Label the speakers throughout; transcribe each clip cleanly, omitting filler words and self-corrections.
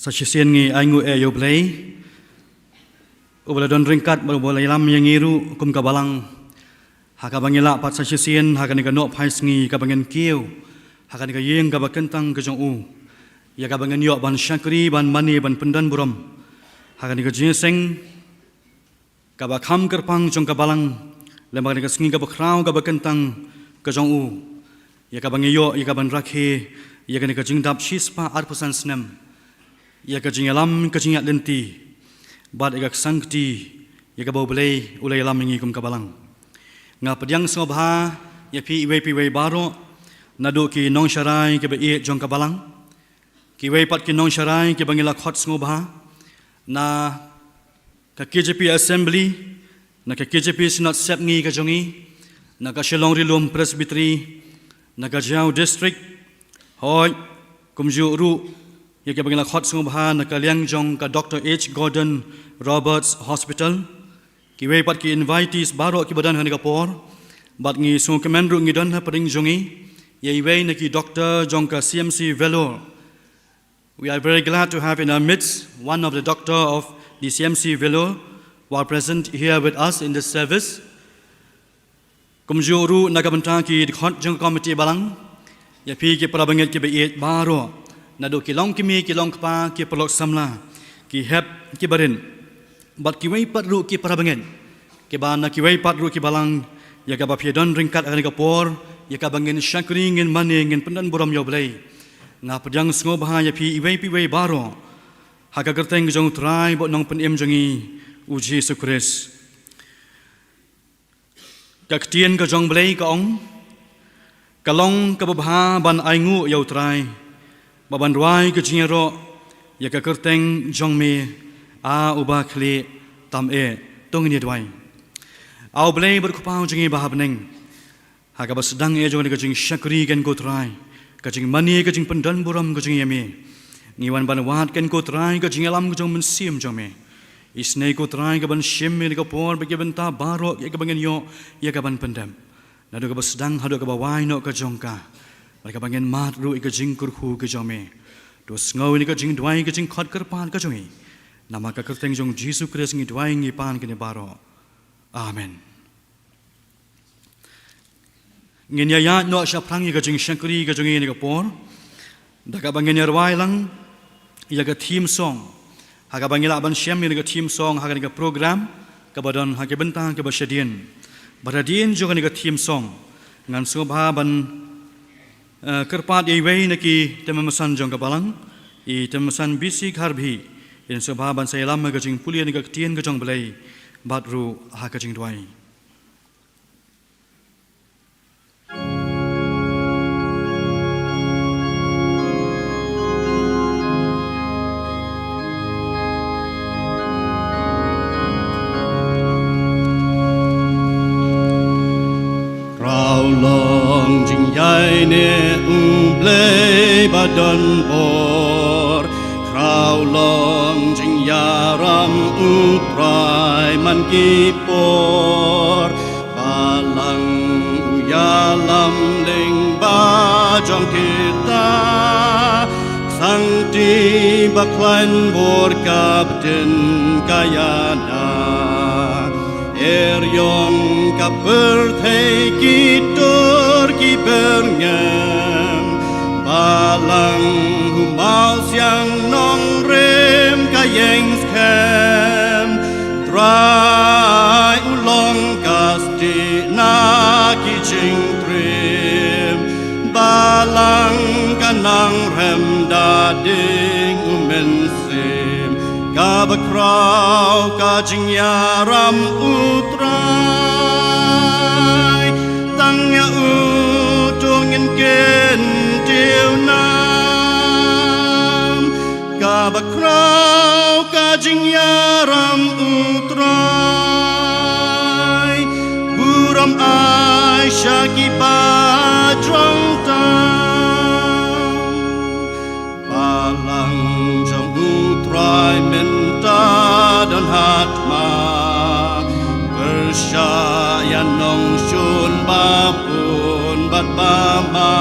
Speaker 1: Sasisian ngi aingu yo blay ubala don ringkat ubala ilam yang ngiru kum kabalang hakabangila pat sasisian hakani ka no phais ngi kabangen kieu hakani ka yeng ka bakentang ka jong u ya kabangen yo ban syakri ban mani ban pendan buram hakani ka jinseng ka bakham kerpang jong kabalang lemagani ka sngi ka bakrau ka bakentang ka jong u ya kabangen yo ya kaban rakhe ya kani ka jingdap shispa arpusan snem ya kajing alam kajing lenti bad egak sangti ya kabau belai ulai alam ngi kum kabalang nga pediang sngobha ya pi iwe baro nadu ki nong sharai ke be jong kabalang ki we pat ki nong sharai ke bangila khot sngobha na ka KJP assembly na ka KJP sinat sep ngi ka jongi na ka Shillong Rilum Presbytery na ka Jau district hoi kumju ru ya ke bangila khot sngobha na ka liang jong ka Dr. H. Gordon Roberts Hospital ki we pat ki invitees baro ki badan hani ka por bat ngi sung kemendru ngi don ha pading jongi ya we na ki Dr. jong ka CMC Vellore. We are very glad to have in our midst one of the doctor of the CMC Vellore who are present here with us in this service. Kumju ru na ka banta ki khot jong committee balang ya pi ki prabanget ki be baro nado kilong kimi kilong kpa ki pelok samla ki hep ki barin bat ki wei patru ki parabangen ki bana ki wei patru ki balang ya ka bapiedon ringkat ani ka por ya ka bangen syakri ngin mane ngin pendan borom yo blai nga pedang sngobha ya pi wei baro ha ka gerteng jong trai bo nong penem jongi uji sukres ka ktien ka jong blai ka ong kalong ka babha ban aingu yo trai baban ruai ke jingero ya ka kerteng jong me a uba khle tam e tong ni dwai au blei ber khupau jingi bahabneng ha ka basdang e jong ka jing syakri kan ko trai ka jing mani ka jing pendan buram ka jing yame ngiwan ban wat kan ko trai ka jing alam ka jong men sim jong me isnei ko trai ka ban shim me ka por be benta baro ya ka bangen yo ya ka ban pendam nado ka basdang hado ka bawai no ka jong ka mereka bangen mat ru ika jing kurhu ke jome dos ngau ni ka jing dwai ke jing khot kerpan ka jongi nama ka kerteng jong Jesu Kristus ngi dwai ngi pan ke ne baro amen ngin ya no sha prang ka jing shankri ka jongi ni ka por da ka bangen yarwai lang ya ka theme song ha ka bangila ban syam ni ka theme song ha ka ni ka program ka badon ha ke bentang ke basyadien baradien jo ka ni ka theme song ngan subha ban kerpat iwei naki temasan jong kabalang I temasan bisi karbhi in subhaban sayalam ka jing pulian ka tien ka jong belai batru ha ka jing dwai
Speaker 2: long jing yai ne blei badan bor krau long jing yaram utrai man ki por balang yalam ling ba jong kita sang ti baklan bor kapten kayana yong ka perthei kitor ki berngem balang humau siang nong rem ka yeng skem trai ulong kasti na ki jing trim balang kanang rem dading umensim ka bakrau ka jing yaram utrai tang ya utung in ken tiu nam ka bakrau ka jing yaram utrai buram ai shaki pa trong tam balang jong utrai menta dan hatma bersaya nong shun babun bat bama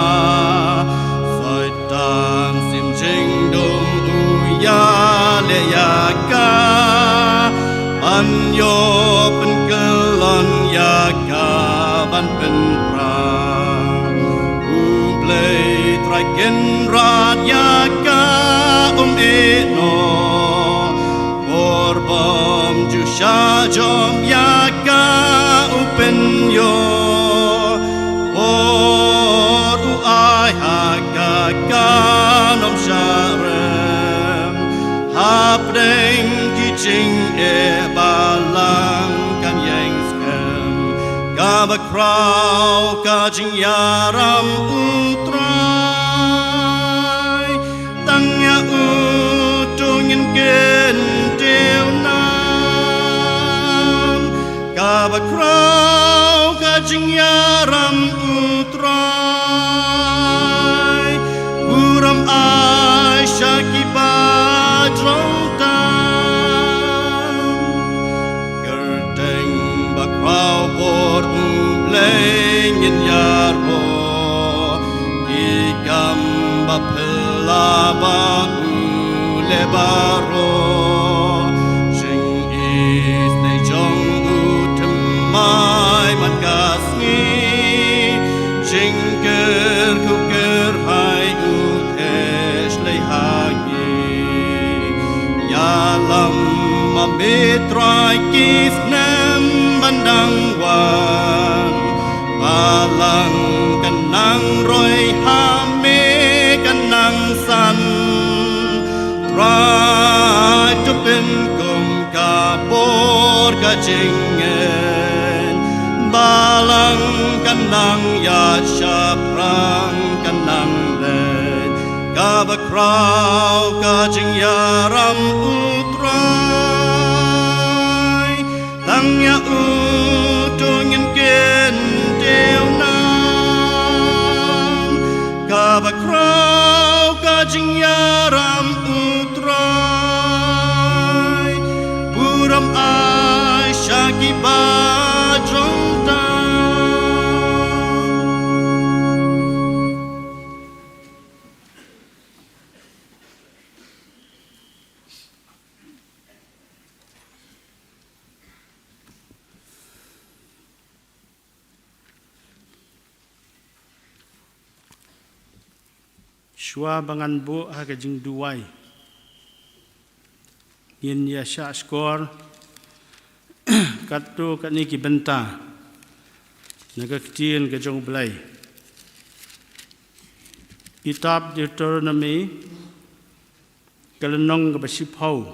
Speaker 2: soi tan sim jing dum uya ban yo pen kelon ya ka ban pen pra play try ken rad ya ka e no orbam ju sha jom ya ka upen yo or u ai ha ka nom sharem hapdeng ki ching e balang kan yang skem ka ba krau ka jing yaram utrai tang ya utungin ken deu nam ka ba krau ka jing yaram utrai buram ai shaki ba drong tam gerteng ba krau bor ubleng in yarbo ikam ba pelaba ulebaro sing is ne jong utemai man kasni sing ker ku ker hai utesh le hagi yalam ma betrai kis nem bandang wan balang kanang roi hame kanang san try to pin kum ka por ka jingen balang kanang ya shaprang kanang le ka ba krau ka jing yaram utrai tang ya utungin ken deu nam ka ba krau ka jing yaram utrai buram ai shaki ba jong
Speaker 3: Shua bangan bu haga jing duwai. Yin ya sya skor katu kat ni ki benta. Naga kecil ke jong belai. Kitab Deuteronomy kalenong ke basipau.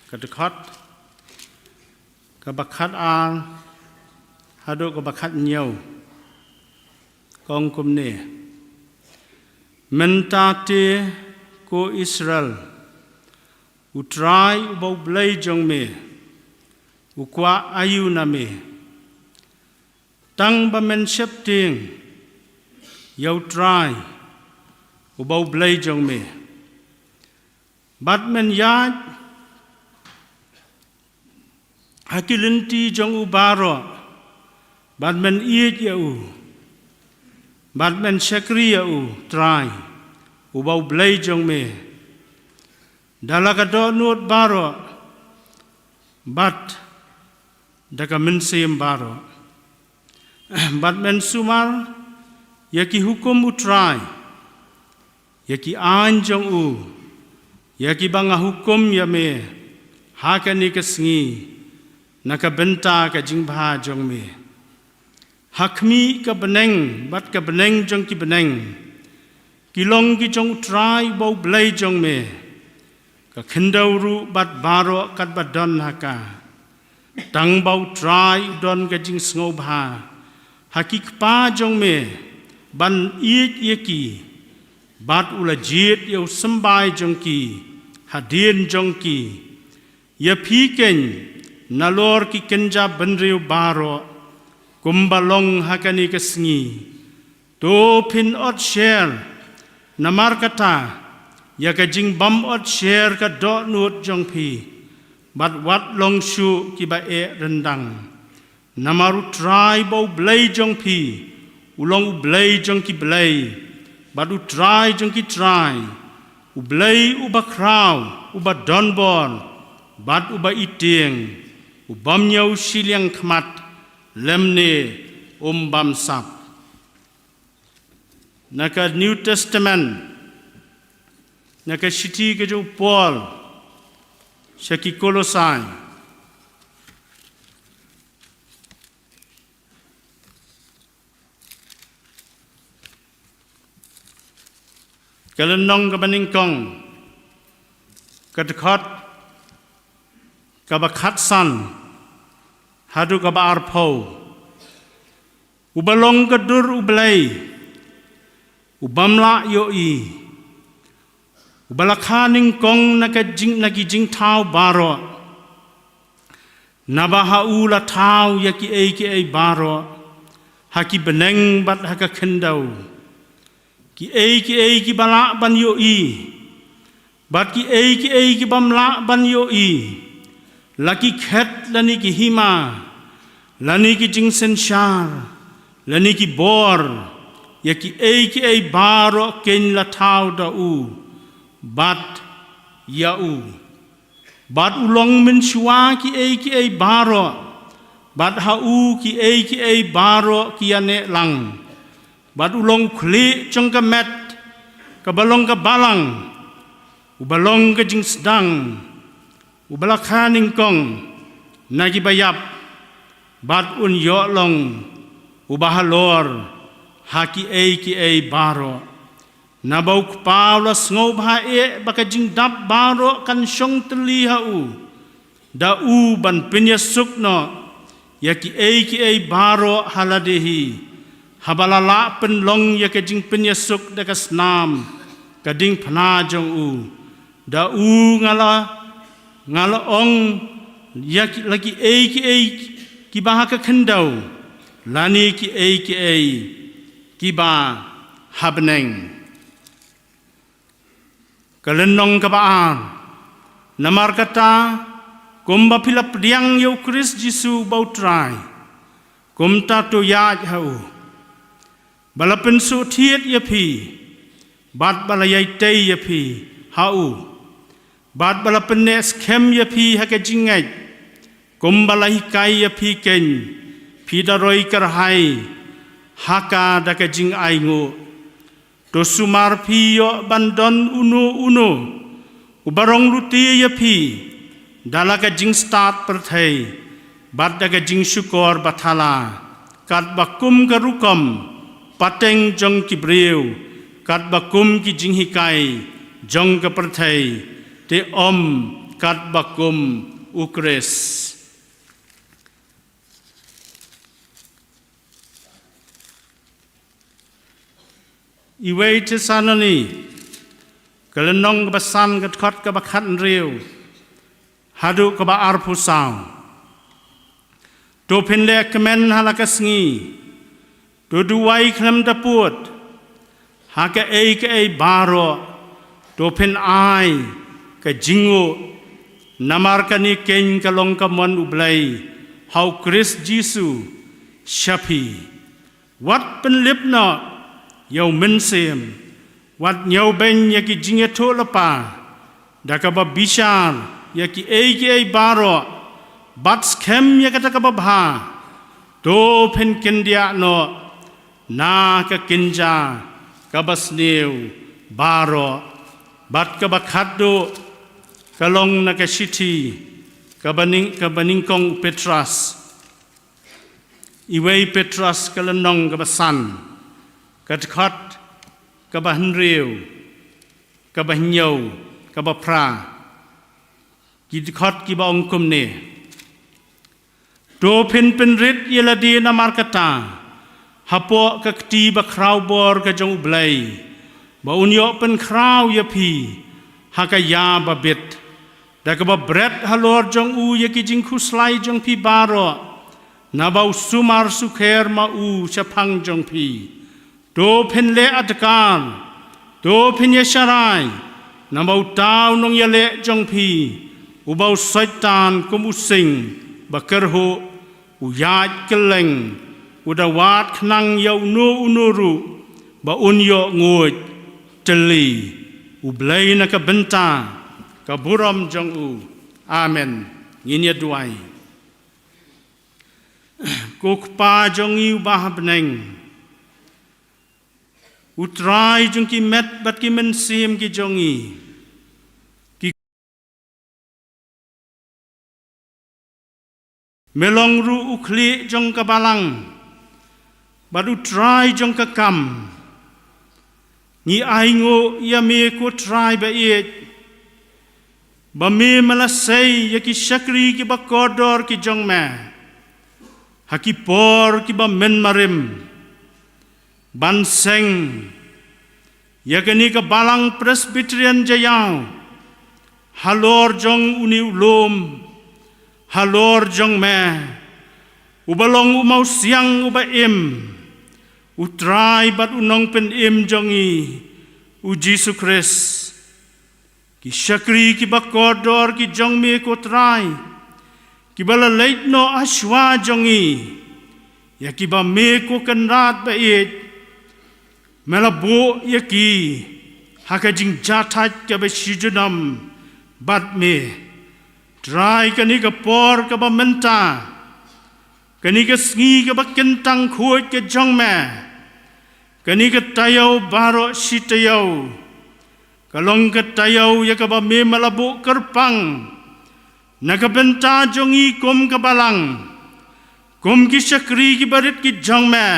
Speaker 3: Kadekat kabakat ang hadu kabakat nyau. Kong kumne mentate ko Israel utrai ubau blai jong me ukwa ayu na me tang ba men shep ting yau trai ubau blai jong me bat men yat hakilinti jong ubaro bat men iet ya u Batman Shakriya u try ubau blai jong me dalaka do nuot baro bat daka mensim baro Batman sumar yaki hukum u try yaki anjong u yaki banga hukum ya me hakani kesngi naka benta ka jingbha jong me Hakmi ka beneng, bat ka beneng jong ki beneng. Kilong ki jong try bau blai jong me. Ka kendau bat baro kat bat don haka. Tang bau try don ka jing sngau bha. Haki kpa jong me. Ban iet yeki. Bat ula jiet yau sembai jong ki. Hadien jong ki. Ya piken nalor ki kenja benriu baro. Kumbalong hakani kesngi to pin ot share namar kata ya ka jing bam ot share ka do nut jong pi bat wat long shu ki ba e rendang namaru try bau blai jong pi ulong blai jong ki blai bat u try jong ki try u blai u ba kraw u ba don bon bat uba itieng ubam nyau siliang khmat lemne bam sap naka New Testament naka shiti ke jo Paul shaki Kolosai kalenong kabaningkong kadkhot kabakhat san hadu kabar pho ubalong kadur ublay ubamla yoi ubalakhaning kong nagijing tau baro nabaha ula tau yaki ei baro haki beneng bat haka kendau ki ei ki bala ban yoi bat ki ei ki bamla ban yoi laki khet lani ki hima lani ki jing senshar lani ki bor yaki ei baro ken la tau da u bat ya u bat ulong men shwa ki ei baro bat ha u ki ei baro ki ane lang bat ulong kli chong ka met ka balong ka balang ubalong ka jing sedang ubalakhaning kong nagi bayap bat un yo long ubahalor haki ei baro nabau kpaulas ngau bhae baka jing dap baro kan shong teli hau da u ban pinyasuk no yaki ei baro haladehi habalala penlong yaki jing pinyasuk dakas nam kading phana jong u da u ngala ong yaki lagi ei ki bahaka khendau lani ki ei ki ba habneng kalenong kabaan namar kata kumba pilap diang yo Kris Jisu bautrai kumta to yaj hau balapen su thiet yapi bat balayai tei yapi hau bat balapen nes kem yapi haka jingai kumbalahi kai yapi ken pidaroi karhai haka daka jing aingo to sumar piyo bandon uno ubarong luti yapi dalaka jing start perthai bat daka jing syukor bathala kat bakum karukom pateng jong ki breu kat bakum ki jing hikai jong ka perthai te om kat bakum ukres iwei te sanani kalenong basan kat khot ka bakhat riu hadu ka ba arpu sang to pinle kemen halakasngi to duwai khlem taput haka ei baro to pin ai ka jingo namar kani ken kalong ka mon ublai how Kris Jisu shapi wat pen lipna yau mensem wat nyau ben yaki jinge tolapa dakaba bishar yaki ei baro bat skem yakata ka bha to pen kendia no na ka kinja kabasneu baro bat ka bakhado kalong na ka shiti kabaning kong Petras iwei Petras kalanong kabasan kadkhot kabahnriu kabahnyau kabapra kidkhot kibong kumne to pin rit yeladi na markata hapo kakti ba kraw bor ka jong ublay ba unyo pen kraw yapi hakaya ba bit da ka ba bret halor jong u yaki jing khuslai jong pi baro na ba sumar sukher ma u chapang jong pi to pen le atkar to pen yasharai na ba taw nong yale jong pi u ba saitan kum using ba kerho u yaj keleng udawat khnang yau no unuru ba unyo nguj teli ublay na ka benta ka buram jong u Amen. Nginya duai. Kok pa jongi ubah beneng. Utrai jong ki met bat ki mensim ki jongi. Melong ru ukli jong kabalang. Bat utrai jong kakam. Ni aingo ya me ko trai ba it. Ba me malasay ya ki syakri ki ba kodor ki jong me. Haki por ki ba men marim. Banseng ya kini ka balang Presbyterian Jayau. Halor jong uni ulum. Halor jong me. Ubalong umau siang uba im. Utrai bat unong pen im jongi. U Jesu Christ. Ki syakri ki bakodor ki jong me ko trai. Ki bala leit no aswa jongi. Ya ki ba me ko kenrat ba it. Melabo ya ki. Haka jing jatat ka ba shijunam. Bat me. Trai kani ka por ka ba menta. Kani ka sngi ka ba kentang kuat ka jong me. Kani ka tayaw baro si tayaw. Kalong ka tayaw ya ka ba me malabo kerpang. Nakabenta jongi kum kabalang. Kum ki syakri ki barit ki jong me.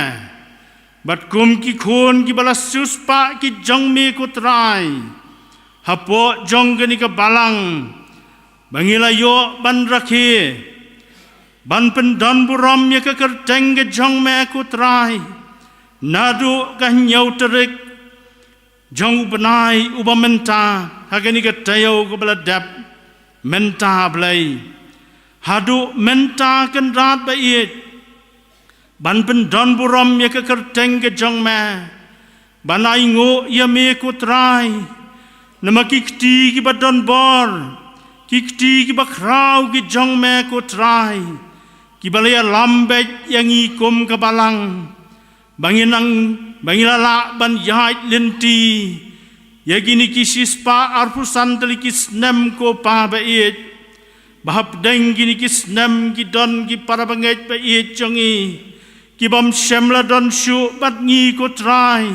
Speaker 3: Bat kum ki khon ki bala suspa ki jong me ko trai. Hapo jong kani ka balang. Bangilayo ban rakhe. Ban pendan buram ya ka kerteng ke jong me ko trai. Nadu ka nyau terik. Jong ubanai ubamenta. Hakani ka tayaw ko bala dap. Menta blai. Hadu menta kan rat ba it. Ban pendan buram ya ka kerteng ke jong me. Ban aingo ya me ko trai. Nama kikti ki ba don bor. Kikti ki ba krau ki jong me ko trai. Ki balaya lambet yang ikum ka balang. Bangilala ban yait lenti. Ya gini kisis pa arpusan telikis nem ko pa ba it. Bahap deng gini kis nem ki don ki para banget ba it jongi. Ki bam syemla don syu bat ngi ko trai.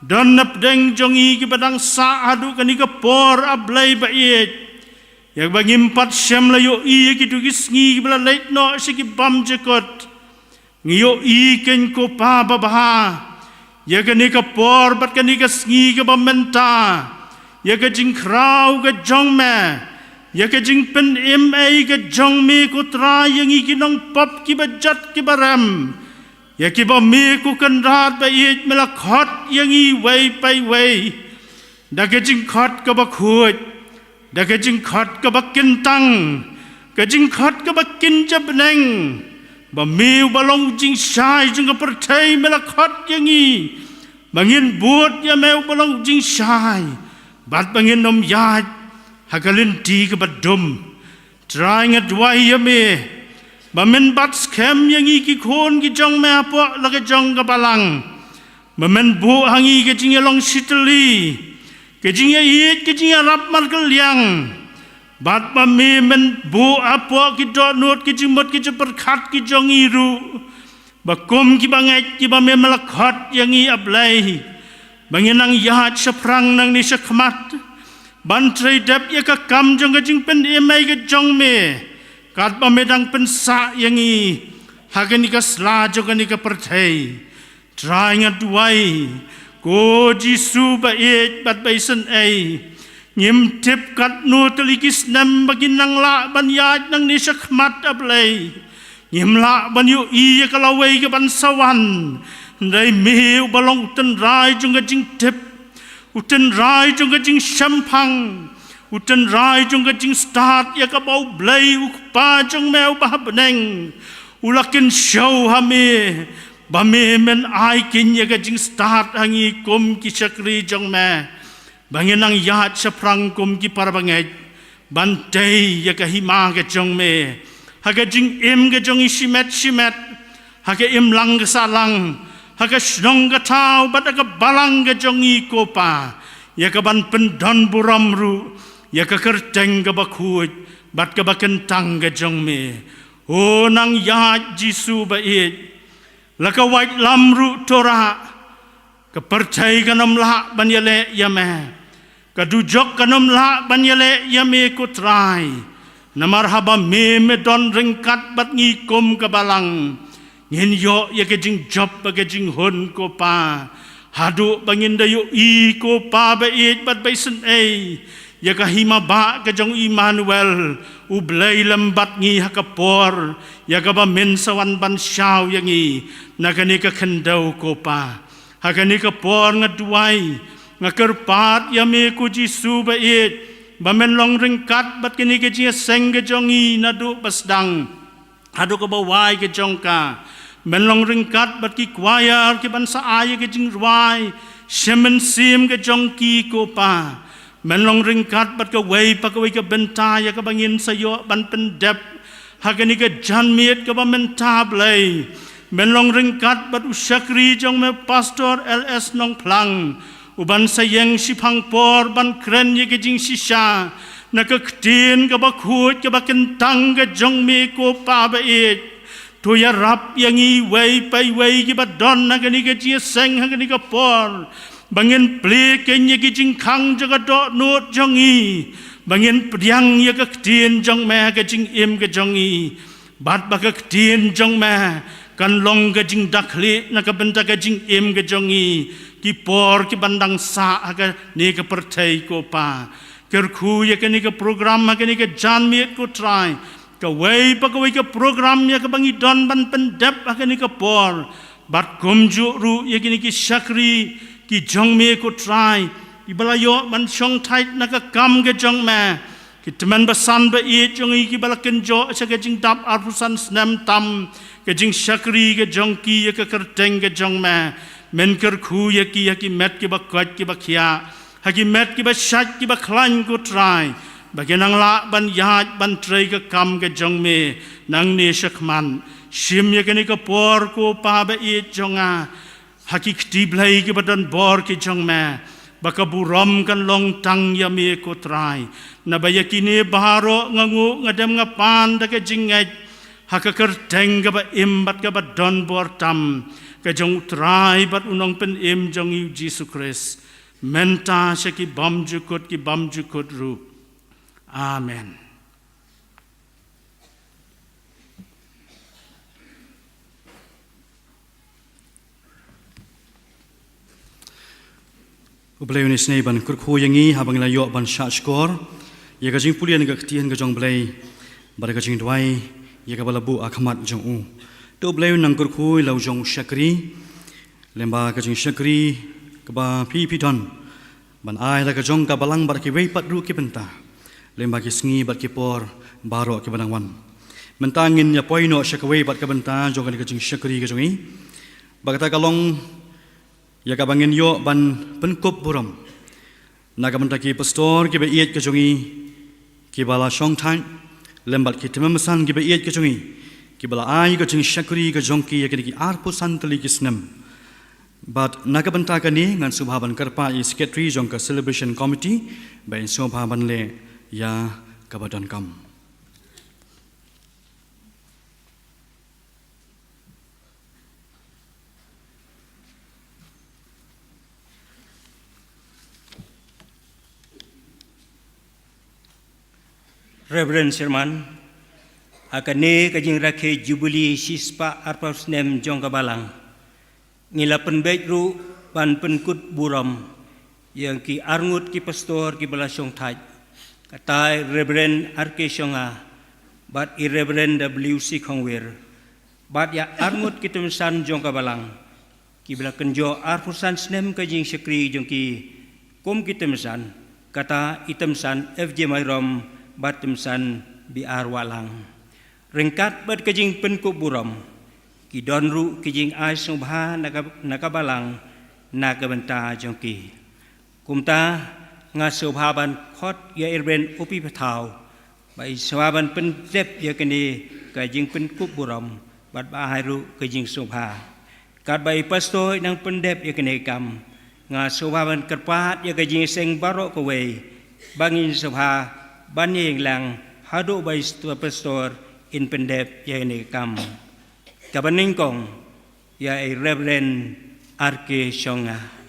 Speaker 3: Don nap deng jongi ki badang sa adu kani ka por ablay ba it. Yang bagi empat syemla yo i ki tu kis ngi ki bala leit no si ki bam jekot. Ngi yo i ken ko pa ba baha. Ya kani ka por bat kani ka sngi ka bamenta. Ya ka jing krau ka jong me. Ya ka jing pen im ay ka jong me ko tra yang ikinong pop ki ba jat ki baram. Ya ki ba me ko kan rat ba it mela khot yang i way pai way. Da ka jing khot ka ba khut. Da ka jing khot ka ba kintang. Ka jing khot ka ba kin jab neng. Ba meu balong jing sai jing ka pertai mela khot yang i. Bangin buat ya meu balong jing sai. Bat bangin nom yat. Hagalin di ka badum. Try ngadwai ya me. Ba men bat skem yang i ki khon ki jong me apo la ka jong ka balang. Ba men bu hangi ka jing long sitli. Ka jing ya it ka jing rap mar ka liang. Bat ba me men bu apo ki do not ki jing mot ki perkhat ki jong iru. Ba kum ki banget ki ba me malakhat yang i ablay. Banginang yahat sa prang nang ni sa khamat. Ban tray dap ya ka kam jong ka jing pen emay ka jong me. Kat ba medang pen sa yang i. Hagan ni ka sla jong ka ni ka pertay. Try nga duway. Ko jisu ba it bat ba isan ay. Nyim tip kat no telikis nam bagin nang la ban yat nang ni sa khamat ablay. Nyim la ban yu iya kalaway ka ban sawan. Day meu balong utan rai jong ka jing tip. Utan rai jong ka jing syampang. Utan rai jong ka jing start ya ka bau blay ukpa jong meu bahabeneng. Ulakin show hame. Ba me men ai kin ya ka jing start hangi kum ki syakri jong me. Banginang yahat sa prang kum ki para banget. Bantay ya ka hima ka jong me. Haga jing im ka jong isimet. Haga im lang ka salang. Haga snong ka tau bat ka balang ka jong i kopa. Ya ka ban pendon buram ru. Ya ka kerteng ka bakut. bat ka bakentang ka jong me o nang ya Jisu ba it la ka wait lamru tora ka percay ka nam la ban yale yame ka dujok ka nam la ban yale yame ko try na marhaba me don ringkat bat ngi kom ka balang ngin yo ya ke jing job ba ke jing hon ko pa hadu bangin dayo i ko pa ba it bat baisen ya ka hima ba ka jong Emmanuel ublay lambat ngi hakapor ya ka ba mensawan ban shaw yang i nakani ka khendaw ko pa hakani ka por nga duai nga kerpat ya me ko Jisu ba it ba men long ringkat bat kini ka jia seng ka jong i nadu basdang hadu ka ba wai ka jong ka men long ringkat bat ki kwaya ki ban sa ay ka jing ruai shemen sim ka jong ki ko pa men long ringkat bat ka wei pa ka wei ka benta ya ka bangin sayo ban pendep hakani ka janmiet ka ba menta blai men long ringkat bat usyakri jong me pastor LS nong plang uban sayeng sipang por ban kren ye ka jing sisha na ka ktin ka ba khut ka ba kentang ka jong me ko pa ba it tu ya rap yang i wei pai wei ki ba don na gani ka chia seng ha gani ka por bangin ple ken ye ki jing khang jaga do not jong i bangin priang ye ka tien jong me ka jing im ka jong i bat ba ka tien jong me kan long ka jing dakli na ka benta ka jing im ka jong i ki por ki bandang sa ha ka ne ka pertai ko pa ker khu ye ka ni ka program ha ka ni ka jan miet ko try ka wei pa ka wei ka program ya ka bangi don ban pendep akan ni ka por bat kumju ru ya kini ki syakri ki jong me ko try ibalayo man chong tait na ka kam ke jong me ki teman basan ba i jong i ki balaken jo sa ka jing dap arpusan snam tam ka jing syakri ka jong ki ya ka kerteng ka jong me men ker khu ya ki met ki ba kwat ki ba khia ha ki met ki ba shat ki ba khlan ko try bagian ang la ban yahat ban tray ka kam ka jong me nang ne shakman shim ya kani ka por ko pa ba it jonga hakik ti blai ki badan bor ki jong me baka buram kan long tang ya me ko try na bayakini baharo ngangu ngadam ngapan da ka jingai hakakar teng ka ba imbat ka ba don bor tam ka jong try bat unong pen im jong yu Jesus Christ menta shaki bam jukut ki bam jukut ru Amen.
Speaker 1: Ublay unis nei ban kurkhu yangi habang la yo ban sha skor ye ka jing pulian ga ktien ga jong blay bar ga jing dwai ye ka balabu akhmat jong u to blay nang kurkhu lau jong shakri lemba ga jing shakri ka ba pi don ban ai la ga jong ka balang bar ki wei pat ru ki benta lemba ki sngi bat ki por baro ki banangwan mentangin ya poino syakwe bat ka benta jong ka jing syakri ka jongi bagata kalong ya ka bangin yo ban penkop buram na ka benta ki pastor ki be iet ka jongi ki bala song than lembat ki temamasan ki be iet ka jongi ki bala ai ka jing syakri ka jongki ya ki arpo santali ki snam but na ka benta ka ni ngan subhaban karpa i secretary jong ka celebration committee ba in subhaban le ya kabadan kam
Speaker 4: Reverend Sherman akan ne kajing rakhe jubili sispa arpaus nem jong kabalang ngila penbait ru ban penkut buram yang ki arngut ki pastor ki balasong thaj katai Reverend R.K. Shonga bat i Reverend W.C. Khongwir bat ya arngut ki temsan jong kabalang ki balaken jo arpusan snem kajing syakri jong ki kom ki temsan kata itemsan F.J. Mayrom bat temsan B.R. Walang ringkat bat kajing penkut buram ki donru kijing ai subha nakabalang nakabenta jong ki kumta nga subhaban khot ya irben upi pathaw bai subhaban pendep ya kini kajing penkut buram bat bahairu kajing subha kat bai pastoy nang pendep ya kini kam nga subhaban kerpat ya kajing seng barok kowe bangin subha ban yang lang hado by tua pastor in pendep ya ini kam. Kabaningkong ya Reverend Arke Shonga.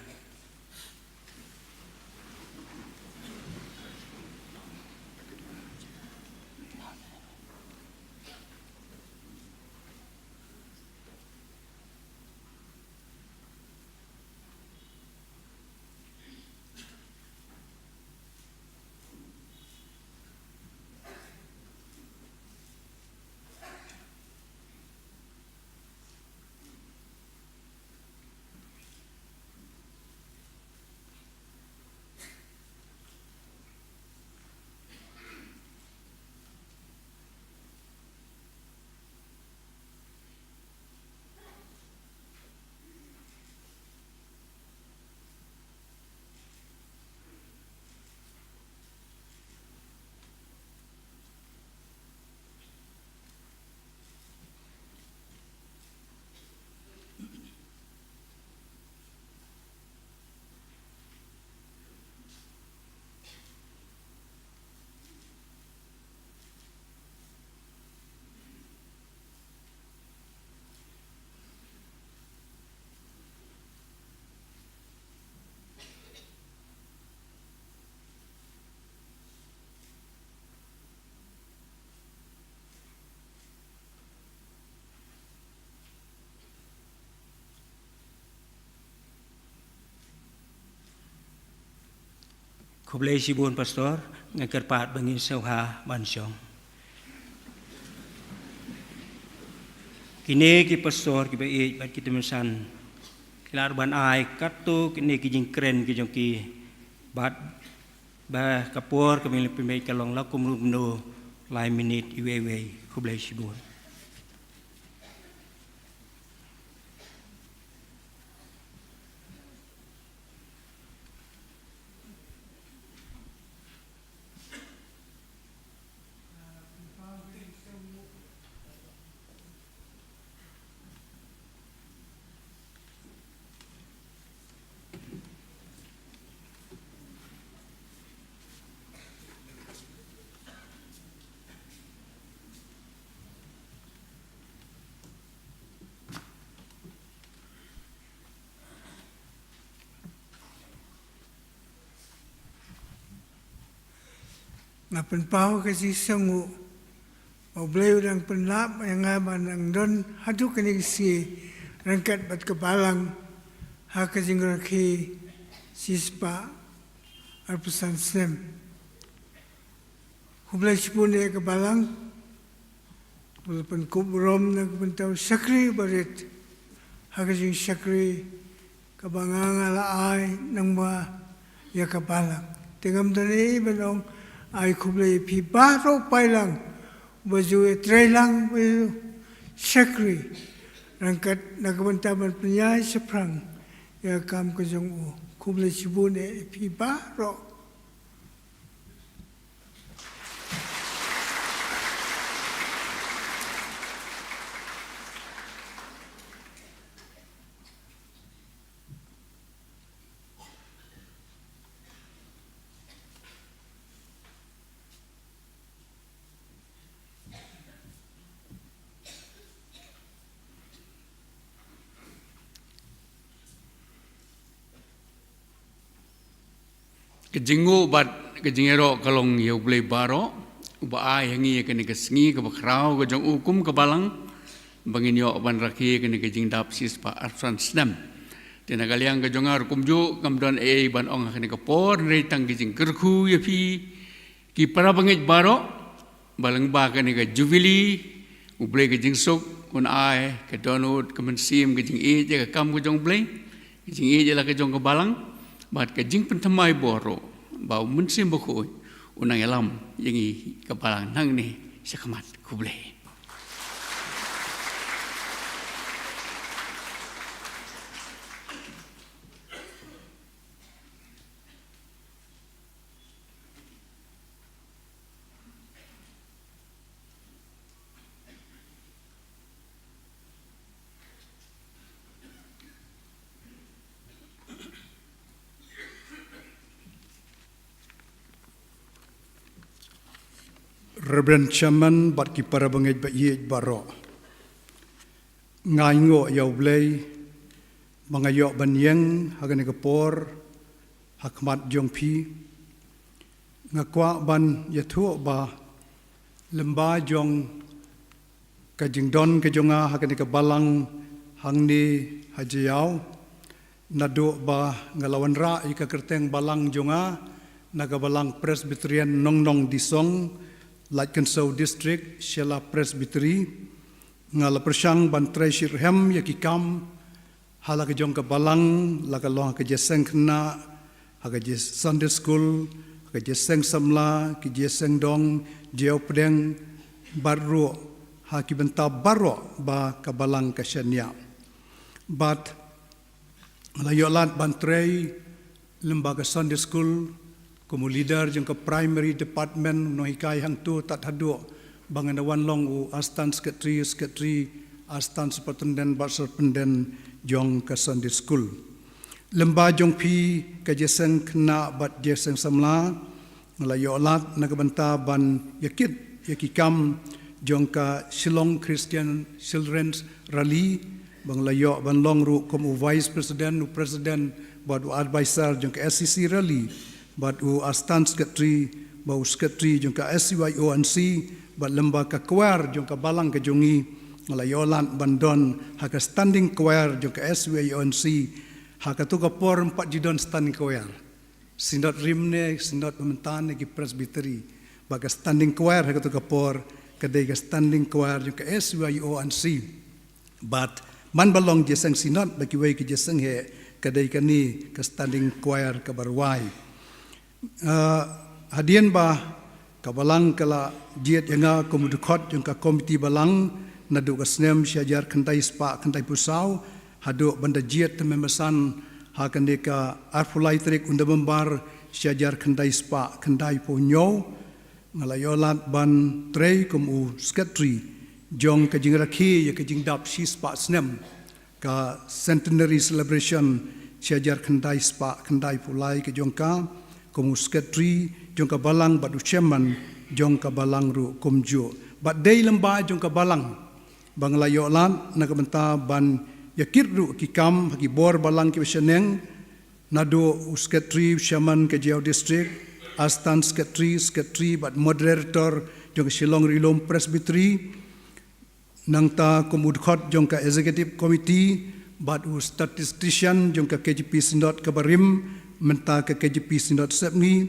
Speaker 4: Kublai sibun pastor ngakerpat bangin sauha bansong. Kini ki pastor ki baik bat kita mesan kelar ban ai katu kini ki jing keren ki jong ki bat ba kapur kami pemai kalong lakum rumno lai minit iwewe kublai sibun.
Speaker 5: Nga penpau kasi sangu mablay udang penlap yang ngaban ang don hadu kini si rangkat bat kebalang hakajing rakhi sispa arpusan sem hublay sipune kebalang bulpen kubrom nang pentau sakri barit hakajing sakri kabanganga laay nang ba ya kebalang tingam tani benong ai kublai pi baro pailang baju trailang baju sakri rangkat nagabantaban penyai seprang ya kam kejong u kublai sibune pi baro
Speaker 6: Kejingu bat kejingero kalong ya boleh baro uba ai hangi kene kesengi ke bakrau ke jong ukum ke balang bangin yo ban raki kene kejing dap sis pa arsan snam tena galiang ke jongar kumju kamdon ban ong kene ke por rei tang kejing kerku ya pi ki para bangit baro balang ba kene ke juvili ublei kejing sok un ai ke donut ke mensim kejing je ke kam ke jong blei kejing je la ke jong ke balang bat kejing pentemai boro bau mensim bokoi unang elam yangi kebalang nang ni sekamat kublai.
Speaker 7: Reverend Chairman bat ki para bangej ba ye baro. Ngai ngo yaw blay mga yo banyeng hagan kapor hakmat jong pi ngakwa ban yathu ba lemba jong kajing don kajonga hagan balang hangni hajiyaw nado ba ngalawan ra ika kerteng balang jonga nagabalang Presbyterian nongnong disong Laikensau District Shela Presbytery ngala persang ban treasure hem yakikam hala ke jong ka balang la ka long ke jeseng kna haga jes Sunday school haga jeseng samla ki jeseng dong jeo pedeng baru ha ki benta baro ba ka balang ka shania but la yolat ban trei lembaga Sunday school kumu leader jong ka primary department no hikai hang tu tat hadu bangan wan long u astan sekretari astan superintendent basar penden jong ka Sunday school lemba jong pi ka jeseng kena bat jeseng samla ngalayo lat nagabanta ban yakit yakikam jong ka Shillong Christian Children's Rally banglayo ban long ru kumu vice president u president bad advisor jong ka SCC Rally bad u astan sekretari bau sekretari jong ka SCYONC bad lemba ka choir jong ka balang ka jongi ngalayolan bandon haka standing choir jong ka SCYONC haka tu ka por 4 jidon standing choir sinot rimne sinot pementane ki presbytery baga standing choir haka tu ka por kadai ka standing choir jong ka SCYONC but man balong jeseng sinot bagi wai ki jeseng he kadai ka ni ka standing choir ka barwai hadian ba kabalang kala jiet yanga komudukot yung ka komiti balang nadu ka snem syajar kentai spa kentai pusau hadu banda jiet tememesan hakande ka arfulai trik unda membar syajar kentai spa kentai punyo ngalayolat ban trei kumu sketri jong ka jingrakhi ya ka jingdap si spa snem ka centenary celebration syajar kentai spa kentai pulai ke jongka kumu sketri jong ka balang badu chairman jong ka balang ru kumju bat dei lemba jong ka balang banglayo lan nakabenta ban yakir ru kikam haki bor balang ki seneng nado sketri chairman ke Jeo district astan sketri bat moderator jong Shillong Rilom Presbytery nangta kumudkhot jong ka executive committee bat u statistician jong ka KJP Sindot ka barim menta ke KJP Sindot sepni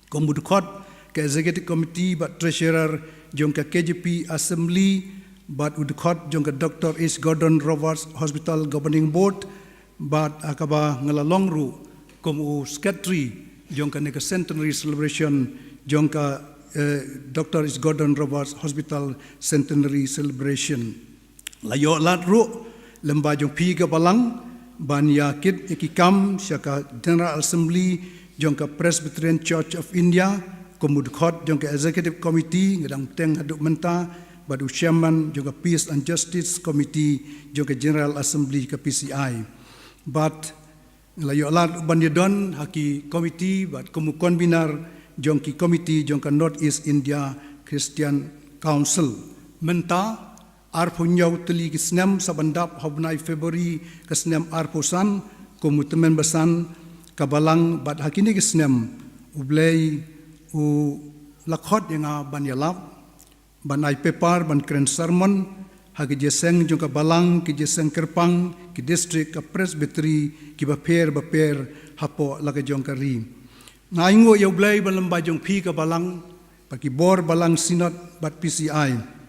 Speaker 7: komudkhot ke executive committee bat treasurer jong ka KJP assembly bat udkhot jong ka Dr. H. Gordon Roberts Hospital Governing Board bat akaba ngalalong ru komu secretary jong ka ne centenary celebration jong ka Dr. H. Gordon Roberts Hospital Centenary Celebration layo lat ru lemba jong pi ka balang ban yakit ikikam syaka General Assembly jong ka Presbyterian Church of India komudkhot jong ka Executive Committee ngadang teng haduk menta badu chairman jong ka Peace and Justice Committee jong ka General Assembly ka PCI but layo alat ban yadon haki committee bat komu konbinar jong ki committee jong ka North East India Christian Council menta arpunyaw teli kisnem sabandap habnai Februari kisnem arpusan komutemen besan kabalang bat hakini kisnem ublay u lakhot yang ban yalap ban ai pepar ban kren sermon hagi jeseng jong kabalang ki jeseng kerpang ki district ka presbytery ki baper hapo laga jong kari ngaingo ya ublay ban lembah jong pi kabalang pagi bor balang sinot bat PCI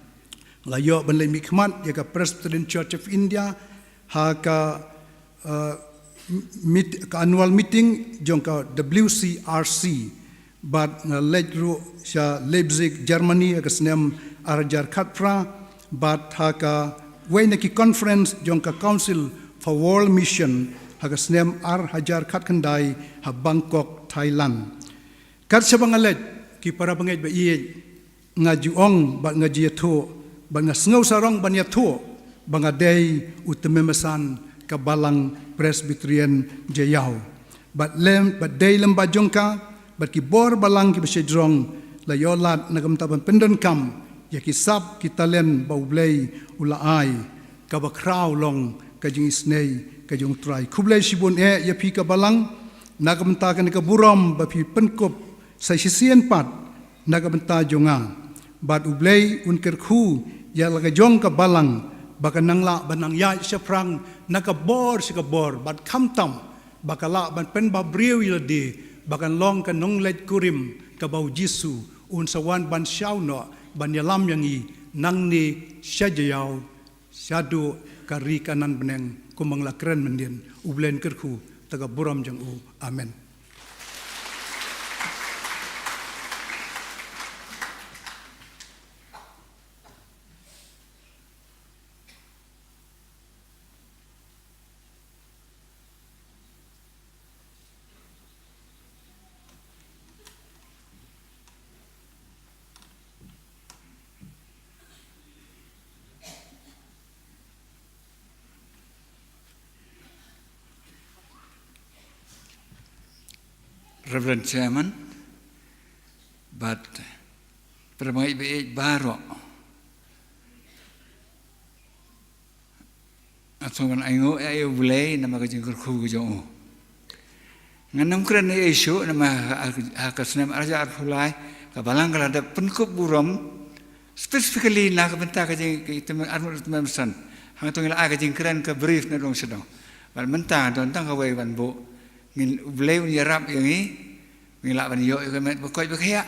Speaker 7: layo ban le mikmat ya ka Presbyterian Church of India ha ka annual meeting jong ka WCRC bat lejru sha Leipzig Germany ka snem arjar khatpra bat ha ka wainaki conference jong ka Council for World Mission ha ka snem hajar khat khandai ha Bangkok Thailand kat sabangalet ki para bangej ba iye ngajuong bat ngajiatho banga sngau sarong banya tho banga day utememesan kabalang Presbyterian Jayau bat day lemba jongka bat ki bor balang ki besedrong la yolat nagam taban pendan kam ya kisab kita len bau blei ula ai ka ba kraw long ka jing snei ka jung trai kublai sibun ya pi ka balang nagam ta kan ka buram ba pi penkop sai sisien pat nagam ta jonga bat ublei un kerku ya laga jong ka balang baka nangla banang ya seprang nakabor sikabor bat kamtam baka la ban pen ba briu yildi baka long ka nong let kurim ka bau jisu un sawan ban syauno ban yalam yangi nang ni syajayau syadu kari kanan beneng kumang lakren mendien ublen kerku taga buram jang u amen.
Speaker 6: Reverend Chairman, but permai be baro atongan aingo ayo bulai nama kajing kerku jong nganam keren ni isu nama akasnem arja arfulai kabalang kalau ada penkup buram specifically nak bentak kajing itu armut memsan hang tunggal kajing keren ke brief na dong sedang bal mentang don tang kawai ban bo ngin bulai ni rap yang ni ngilak ban yo ke met bakoi bakaya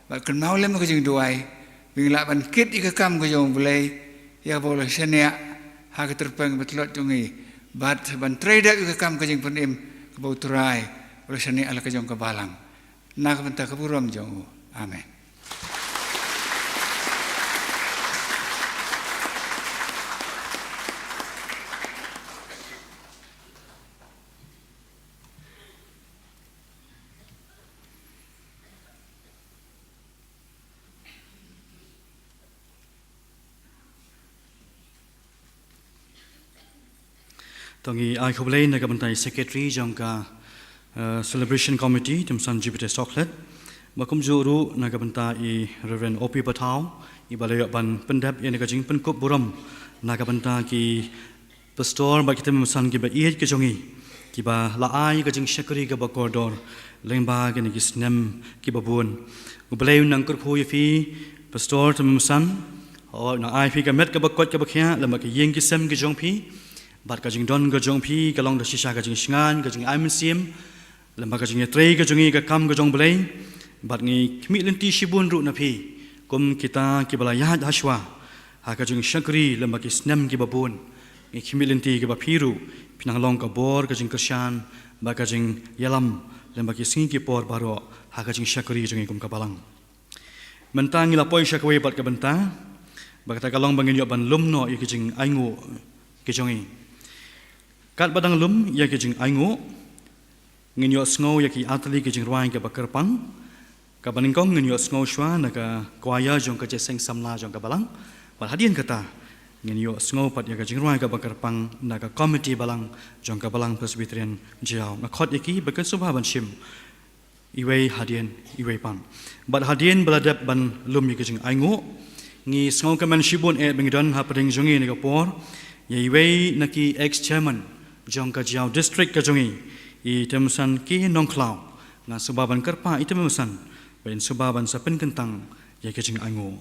Speaker 6: ba kan mau lem ko jing duai ngilak ban kit ikakam ko jong bulai ya boleh senia ha ke terpeng betlot jongi bat ban trader ikakam ko jing penim ke bau turai boleh senia ala ke jong ke balang nak benta ke buram jong amen.
Speaker 1: Tongi ai khoblei na kabantai secretary jangka celebration committee temsan Jupiter Chocolate bakum juru na kabantai Reverend OP Patau i balai ban pendap yang kajing penkup buram na kabanta ki pastor ba kita memsan ki ba iet ke jongi ki ba laai kajing syakri ka ba koridor lengba ke ni kisnem ki ba bun balai nang kerku fi pastor temsan o na ai fi ka met ka ba kot ka ba khia lama ki yeng ki sem ki jong pi bat kajing don kajong pi kalong da sisa kajing singan kajing aimensim lamba kajing trei kajongi ka kam kajong belai bat ngi khmi lenti sibun ru na pi kum kita ki balayat haswa ha kajing syakri lamba ki snem ki babun ngi khmi lenti ki ba piru pinang long ka bor kajing kersyan ba kajing yalam lamba ki singi ki por baro ha kajing syakri jongi kum kabalang mentang ila poi syakwe bat ka benta ba kata kalong bangin yo ban lumno i kajing aingu kijongi kat badang lum ya kejing aingu nginyo sngo ya ki atli kejing ruang ke bakerpang ka baningkong nginyo sngo shwa na ka kwaya jong ka jeseng samla jong ka balang bal hadian kata nginyo sngo pat ya kejing ruang ke bakerpang na ka committee balang jong ka balang presbyterian jiao na khot iki bakan subha ban shim iwei hadian iwei pan bal hadian baladap ban lum ya kejing aingu ngi sngo ka man shibun e bingdon ha pading jongi ni ka por ya iwei naki ex chairman jong ka jiao district ka jongi i temsan ki nongklau na subaban kerpa i temsan ben subaban sa penkentang ya kejing aingo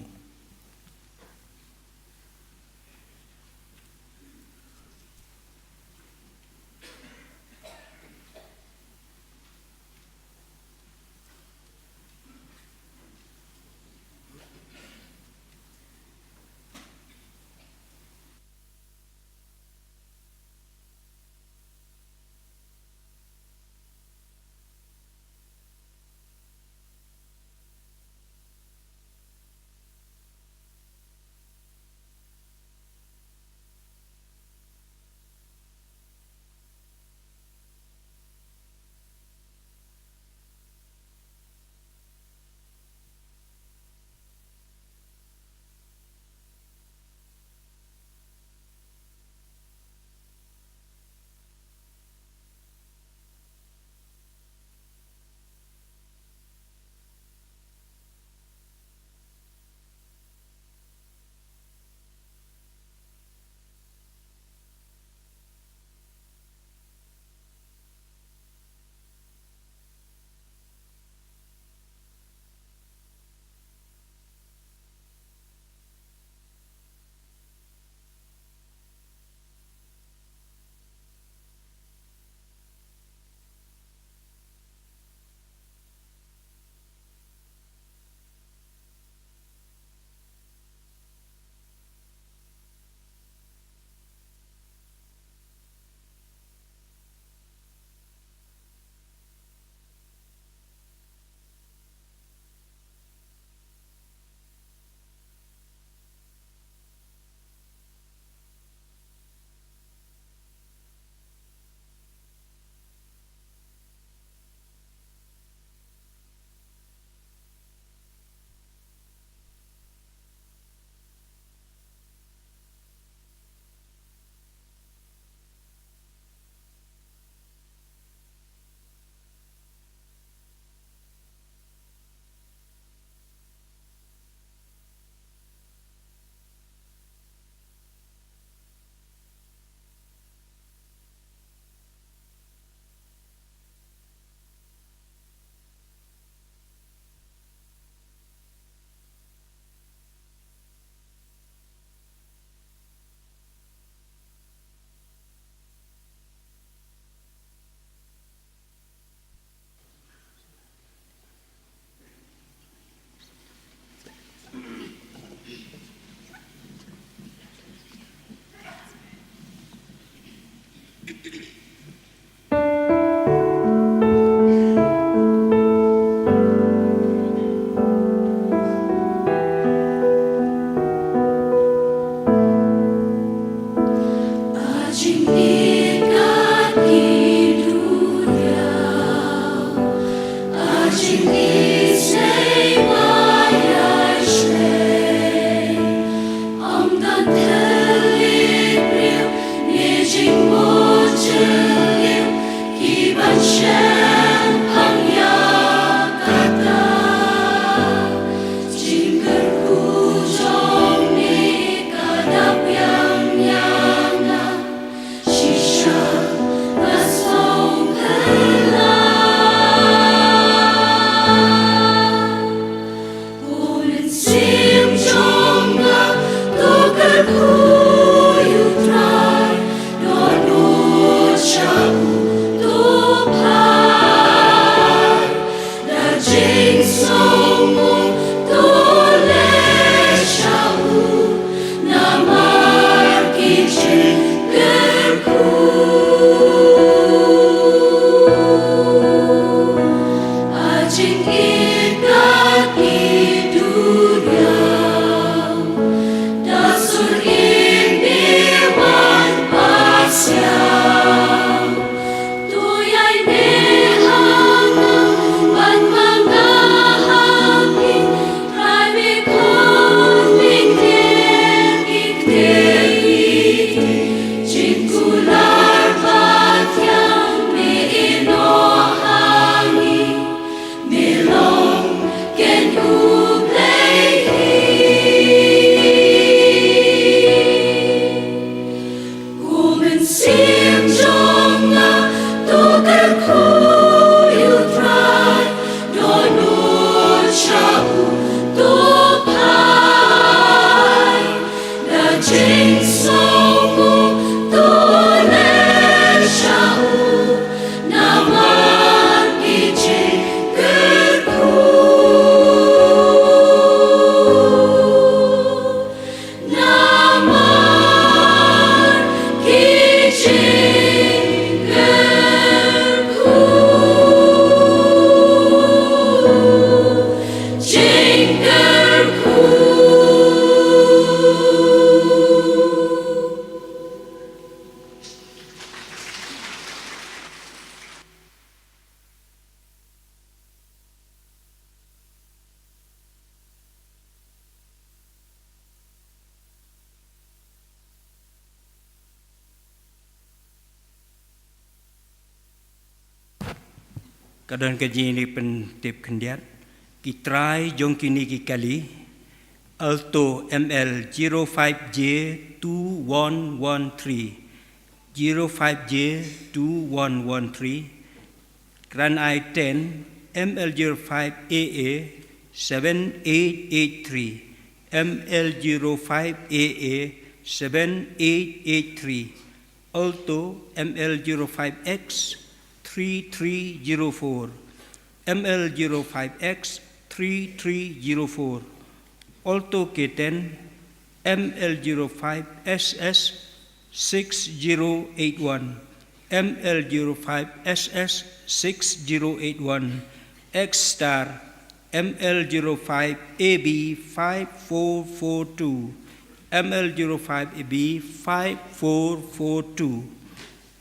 Speaker 4: kadang kaji ini pentip kendiat kitrai jong kini kali Alto ML 05J 2113 05J 2113 Grand I 10 ML 05 AA 7883 ML 05 AA 7883 Alto ML 05X 3304 ML 05X 3304 Alto K10 ML05SS 6081 ML05SS 6081 X star ML05AB 5442 ML05AB 5442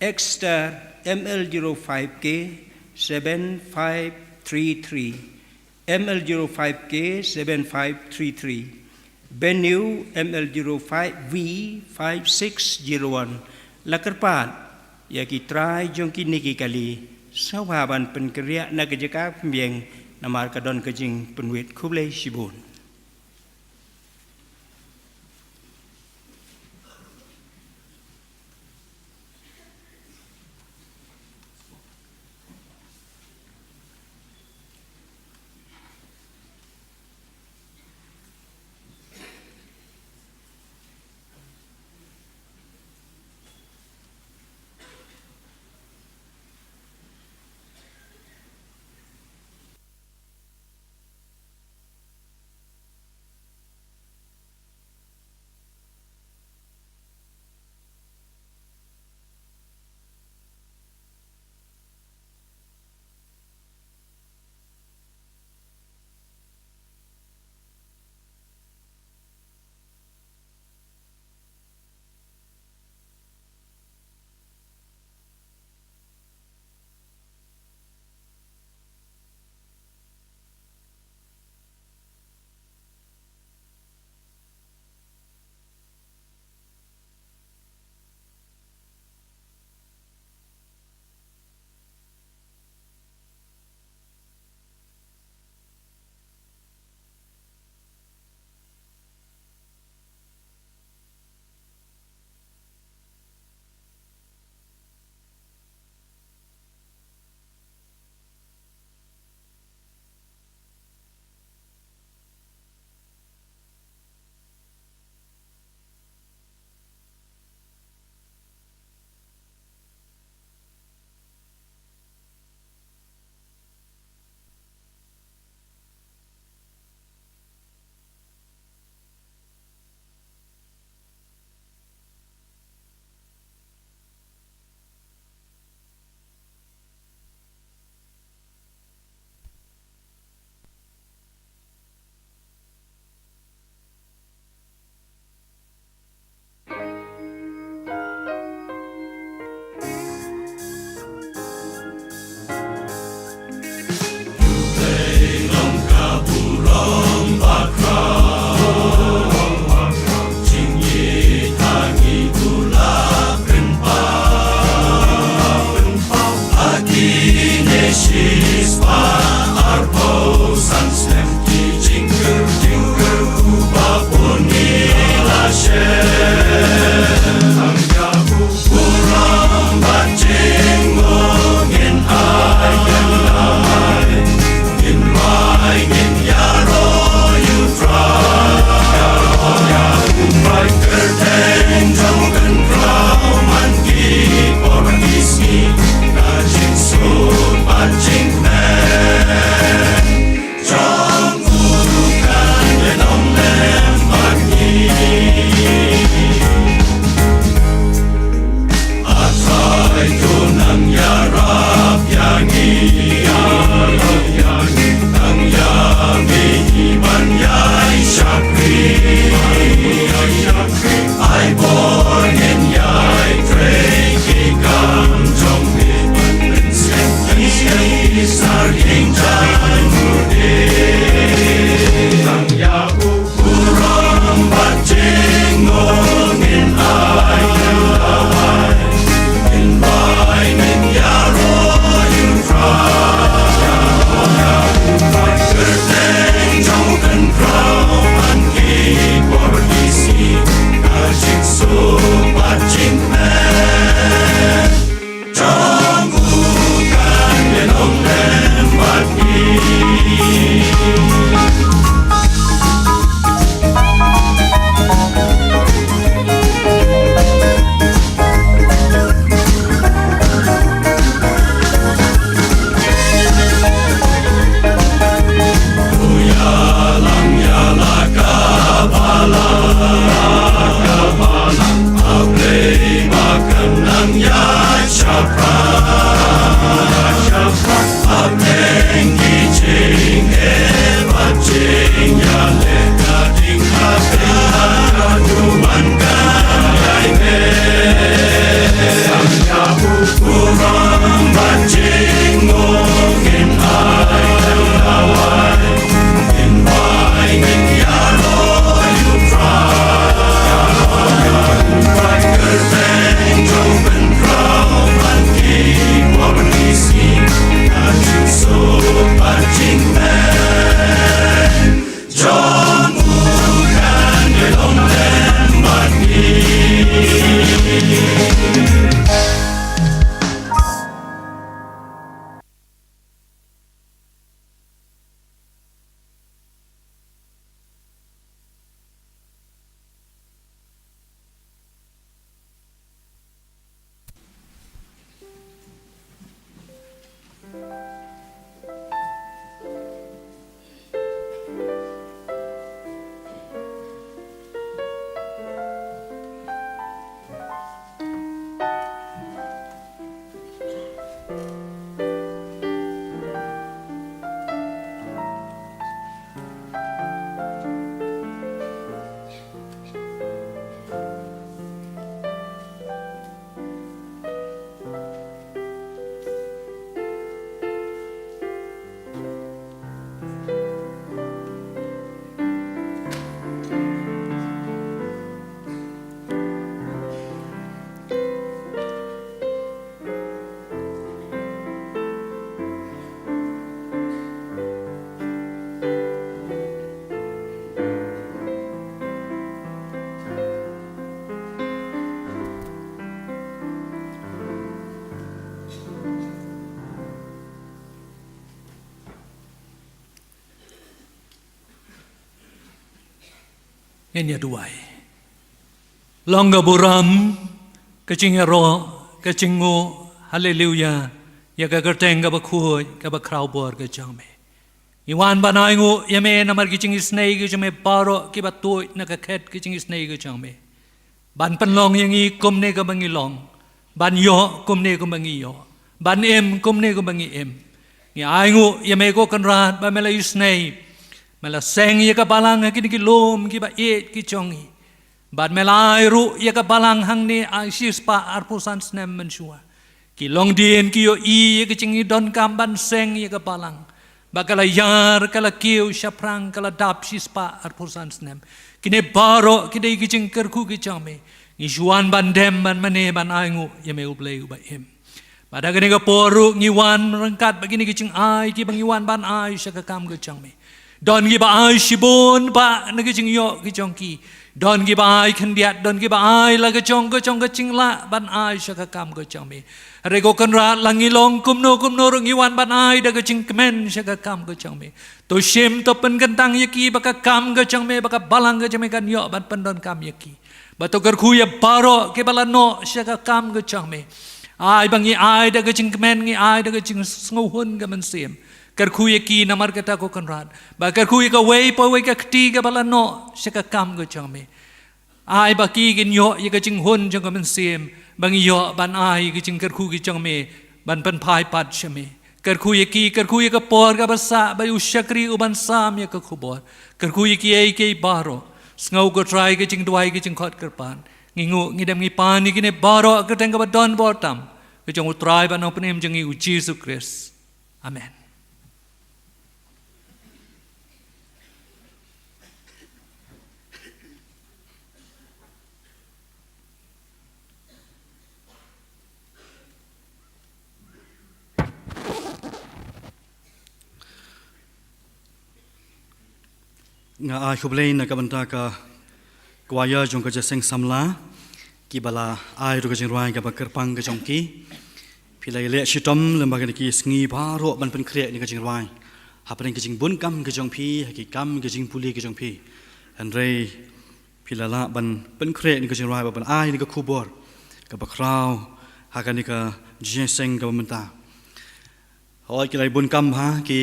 Speaker 4: X star ML05K 7533 ML05K 7533 Benue ML05V 5601 Lakerpat Yaki try jong kini kali Sawaban penkerja nagajaka pembieng Namar kadon kejing penwit Kublai Shibun
Speaker 8: ngenya duai longa buram kacing ero kacingo haleluya ya ka kerteng ka bakhu ka bakrau bor ka jame iwan banai ngo yame namar kicing snei ka jame paro ki batoi na ka khet kicing snei ka jame ban panlong yang i kumne ka bangi long ban yo kumne ka bangi yo ban em kumne ka bangi em ni ai ngo yame ko kan rat ba mela snei mela seng ya ka balang ki ki lom ki ba et ki chongi bad melai ru ya ka balang hang ni ai sis pa arpusan snem mensua ki long dien ki yo i ya ka chingi don kam ban seng ya ka balang bakala yar kala kiu shaprang kala dap sis pa arpusan snem kine baro kide ki ching kerku ki chame ni juan ban dem ban mane ban aingu ya me ublei ba em pada kene ka poru ngiwan rengkat begini ki ching ai ki bang iwan ban ai sha ka kam ka chame don ki ba ai shibon ba na ki ching yo ki chongki don ki bai khandiat don ki bai la ka chong ka ching la ban ai sha ka kam ka chong me re ko kan ra langi long kum no rong iwan ban ai da ka ching kmen sha ka kam ka chong me to shem to pen kan tang yaki ba ka kam ka chong me ba ka balang ka chong me kan yo ban pen don kam yaki ba to kar khu ya baro ke bala no sha ka kam ka chong me ai bang i ai da ka ching kmen ngi ai da ka ching sngo hun ka man sem kerkhuye ki namar kata ko kanrat ba kerkhuye ka wei po wei ka kti ka bala no se ka kam go chame ai ba ki gin yo ye ka ching hun jang ka men sem bang yo ban ai ki ching kerkhu ki chame ban pan phai pat chame kerkhuye ka por ka basa ba u shakri u ban sam ye ka khubor kerkhuye ki ai ke baro snau ko try ki ching duai ki ching khot kerpan ngingu ngidam ngi pan ni kine baro ka teng ka don bortam ki chong u try ban openem jang u Jesus Christ amen.
Speaker 1: nga ai khublei na ka banta ka kwaya jong ka jaseng samla ki bala ai ru ka jing ruai ka ba kerpang ka jong ki pilai le shitom lemba ka ki sngi baro ban pen kre ni ka jing ruai ha pen ka jing bun kam ka jong pi ha ki kam ka jing puli ka jong pi an rei pilala ban pen kre ni ka jing ruai ba ban ai ni ka khubor ka ba kraw ha ka ni ka jaseng ka banta hoi ki lai bun kam ha ki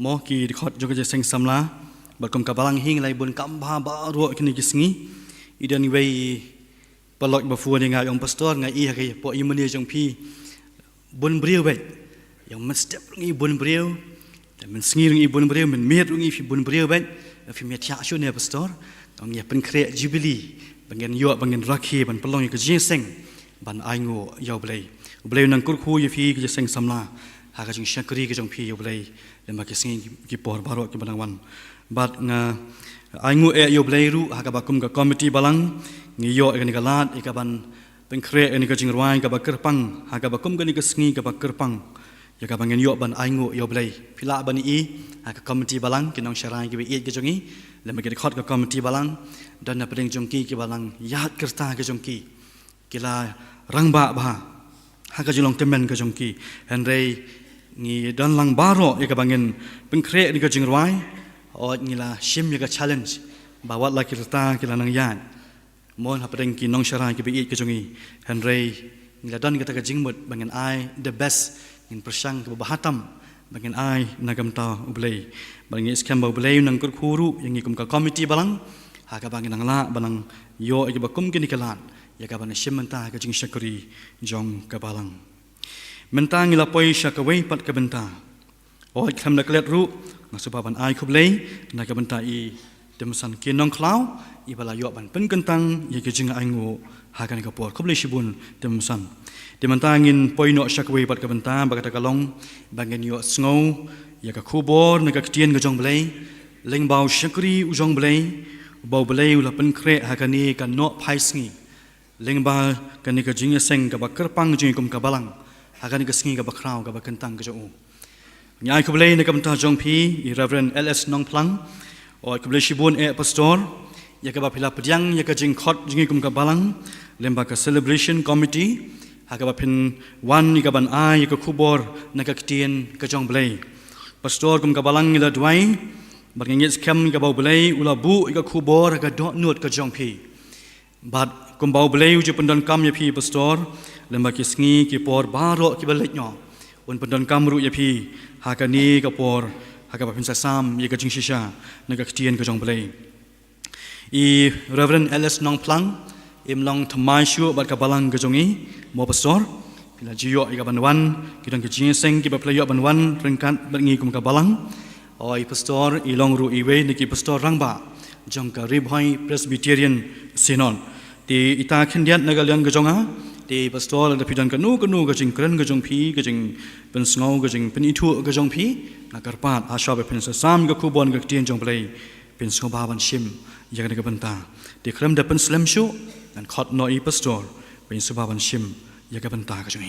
Speaker 1: mo ki khot jong ka jaseng samla berkom kabalang hing lai bun kamba baru kini kisngi idan wei palok bafu ni ngai ong pastor ngai i hai po i mani jong pi bun briu wei yang mestep ngi bun briu dan men sngi ngi bun briu men met ngi fi bun briu wei fi met ya shu ne pastor ong ya pen kre jubilee bangen yo bangen rakhi ban palong ke jeseng ban aingo yo blei blei nang kur khu ye fi ke jeseng samla ha ka jing shakri ke jong pi yo blei le ma ke sngi ki por baro ke banang wan bat nga aingu yo bleiru haka bakum ka committee balang ngi yo ni galat ikaban pengkre ni ka jingruai ka bakerpang haka bakum ka ni ka sngi ka bakerpang ya ka bangen yo ban aingu yo blei pila bani i haka committee balang kinong sharai ki be ke jongi le magi khot ka committee balang dan na pedeng jongki ki balang yat kerta ke jongki kila rangba ba haka jilong temen ka jongki henrei ngi dan lang baro ya ka bangen pengkre ni ka jingruai o ngila shim ya ka challenge bawa la kirta kila nang yan mon hapeng ki nong sharai ki bi ke jongi henrei ngila don ka ta jingbut bangen ai the best in persang ke bahatam bangen ai nagam ta ublei bangen skam ublei nang kur khuru yang ikum ka committee balang ha ka bangen nang la banang yo ke bakum ki nikalan ya ka ban shim menta ka jing shakuri jong ka balang menta ngila poi shakawei pat ka benta o kham na klet ru ngasubaban ai khublei na ka banta i demsan ki nong klau i bala yo ban pen kentang ye ke jinga aingo ha kan ka por khublei shibun demsan demantangin poino shakwei pat ka banta ba ka kalong bangen yo sngo ya ka khubor na ka tien ga jong blei leng bau shakri u jong blei bau blei la pen kre ha ka ni ka no phai sngi leng ba ka ni ka jinga seng ka ba kerpang jing kum ka balang ha ka ni ka sngi ka ba krau ka ba kentang ka jo nyai khublei na kam ta jong pi Reverend LS Nong Plang o khublei shibun pastor ya ka ba phila pdiang ya ka jing khot jing kum ka balang lemba ka celebration committee ha ka ba phin wan ni ka ban ai ya ka khubor na ka ktien ka jong blei pastor kum ka balang ila duai บัดngit skem ka bau belai ula bu ka khubor ka dot nut ka jong phi bad kum bau belai ju pendon kam ya phi pastor lemba ki sngi ki por baro ki belek nyo un pendon kam ru ya phi ha ka ni ka por ha ka pin sa sam ye ka jing shisha na ka tien ka jong belai I Reverend Alice Nong Plang im long thamai shu bad ka balang ka jongi mo pastor pila jiyo I ka banwan ki dong ki jing seng ki ba playo banwan rengkat bad ngi kum ka balang oi pastor I long ru iwe ni ki pastor rangba jong ka ribhai Presbyterian Synod ti ita khendiat nagalian ka jonga ti pastor da pidan ka nu ka jing kren ka jong phi ka jing pen sngo ka jing pen ithu ka jong phi na karpat asha be pen sa sam ka khubon ka tien jong play pen sngo ba ban shim ya ka banta ti krem da pen slam shu dan khot no I pastor pen suba ban shim ya ka banta ka jong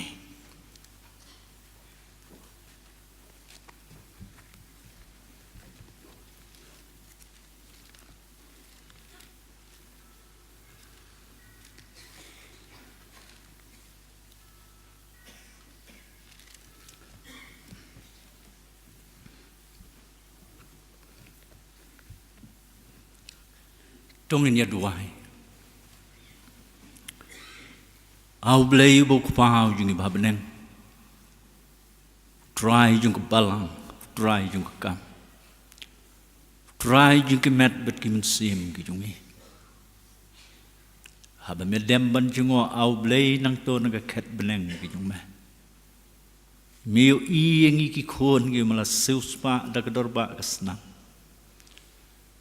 Speaker 9: trong nhà đuôi, áo blue bốc phao dùng cái bên try dùng cái balang, try dùng cái cam, try dùng cái mét bật kim sim cái dùng ấy, hà bên đem bên dùng áo blue năng tô năng cái khét bên cái dùng mẹ, miêu y yang iki khôn cái mà là siêu spa đã cái đor bạc cái snap.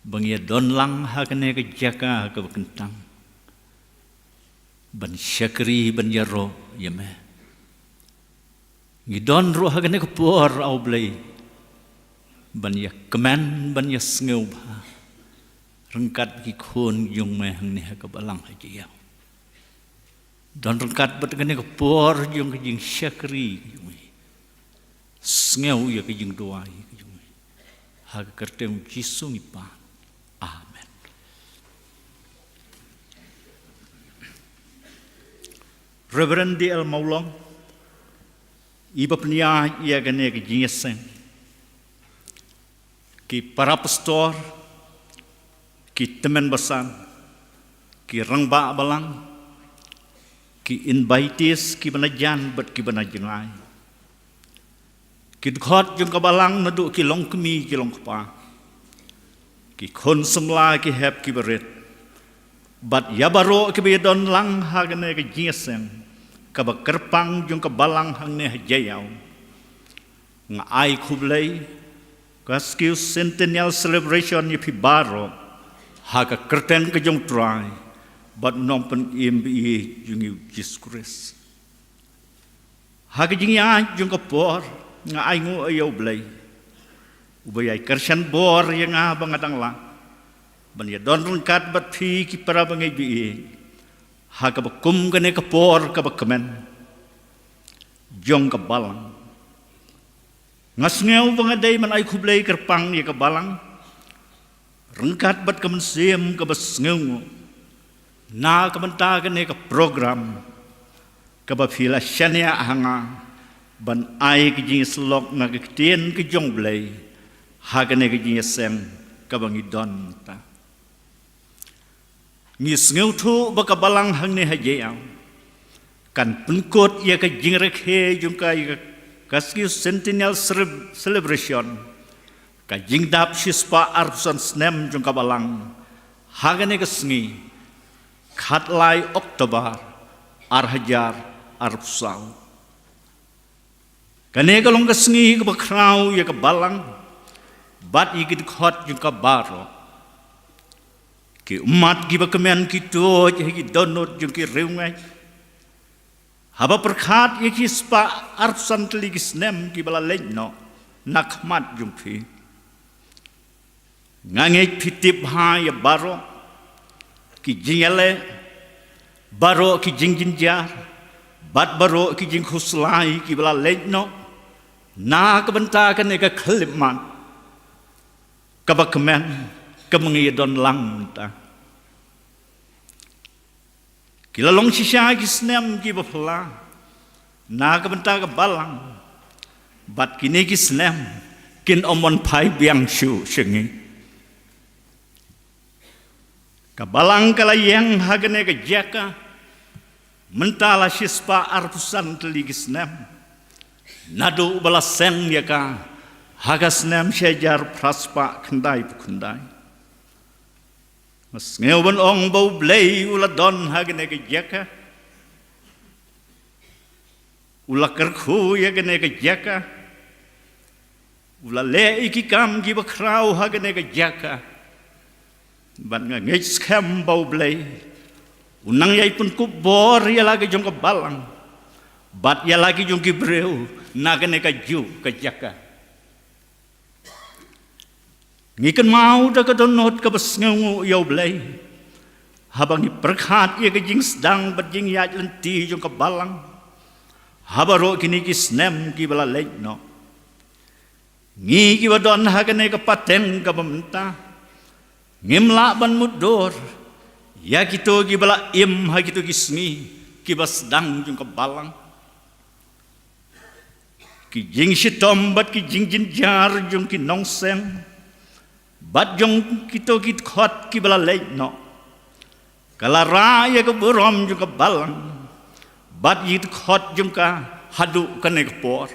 Speaker 9: Bangia don lang hakane ke jaka ke kentang ban syakri ban yaro yame ngi don ro hakane ke por au blai ban ya keman ban ya sneu ba rengkat ki khon yung me hang ne ka balang ha ji don rengkat bat kane ke por yung ke jing syakri yung sneu ya ke jing doai yung ha ka kertem jisu mi pa Amen. Reverend D.L. Maulong, iba pnia ia gane ke jinyesen, ki para pastor, ki teman besan, ki rangba balang, ki invitees, ki banajan bet ki banajengai, ki khot jung kabalang nadu ki long kemi ki long kpa. Ki khon samla ki hep ki beret bat yabaro ki bedon lang hagne ki jiesen ka ba kerpang jung ka balang hang ne hajayau nga ai khublei ka skill centennial celebration ni pi baro ha ka kerten ka jung try but non pen imbi jung yu Jesus ha ka jing ya jung ka por nga ai ngu ayo blei ubayai kersan bor yang abang adang lang banya don rengkat bat phi ki para bangai bi ha ka bakum kane ka por ka bakamen jong ka balang ngasngeu bangadai man ai khublei kerpang ni ka balang rengkat bat ka mensiem ka basngeu na ka menta kane ka program ka ba phila shania hanga ban ai ki jing slok na ka tien ki jong blei hagane ke jinyesem kabangi don ta ngis ngeutu baka balang hangne hajeyau kan penkot ia ke jingrekhe jungka kaski centennial celebration ka jingdap shispa arpsan snem jungka balang hagane ke sngi khatlai oktober arhajar arpsau kane kalong ke sngi ke bakrau ia ke balang bat ikit khot jung ka baro ki umat ki bakamen ki to ki donot jung ki reungai haba perkhat ki spa arsan tli ki snem ki bala lejno nakmat jung phi ngange pitip ha ya baro ki jingale baro ki jingjinja bat baro ki jing khuslai ki bala lejno na ka bentakan ka khliman kabakamen kemengi don lang ta kilalong sisya ki snem ki bapla na ka benta ka balang bat kini ki snem kin omon pai biang shu shengi Kabalang kalayang hagane ka jaka mentala sispa arpusan teligisnem nado balaseng yaka hagasnem syajar praspa kendai pukundai mas ngewan ong bau blay uladon hagane ka jaka ula kerku yagane ka jaka ula le iki kam gi bakrau hagane ka jaka ban nga ngej skam bau blay unang yai pun kubor ya lagi jong ka balang bat ya lagi jong ki breu nagane ka ju ka jaka ngikan mau da ka donot ka basngu yau blay habang iperkhat ya ka jing sedang bat jing ya lenti jong ka balang habaro kini ki snem ki bala leino ngi ki wadon hagane ka pateng ka bamta ngimla ban mudor ya kito ki bala im ha kito ki sngi ki basdang jung ka balang ki jing shitom bat ki jing jin jar jung ki nongsem bat jung kito ki khot ki bala leino kala ra ya ka burom jung ka balang bat yit khot jung ka hadu kane ka por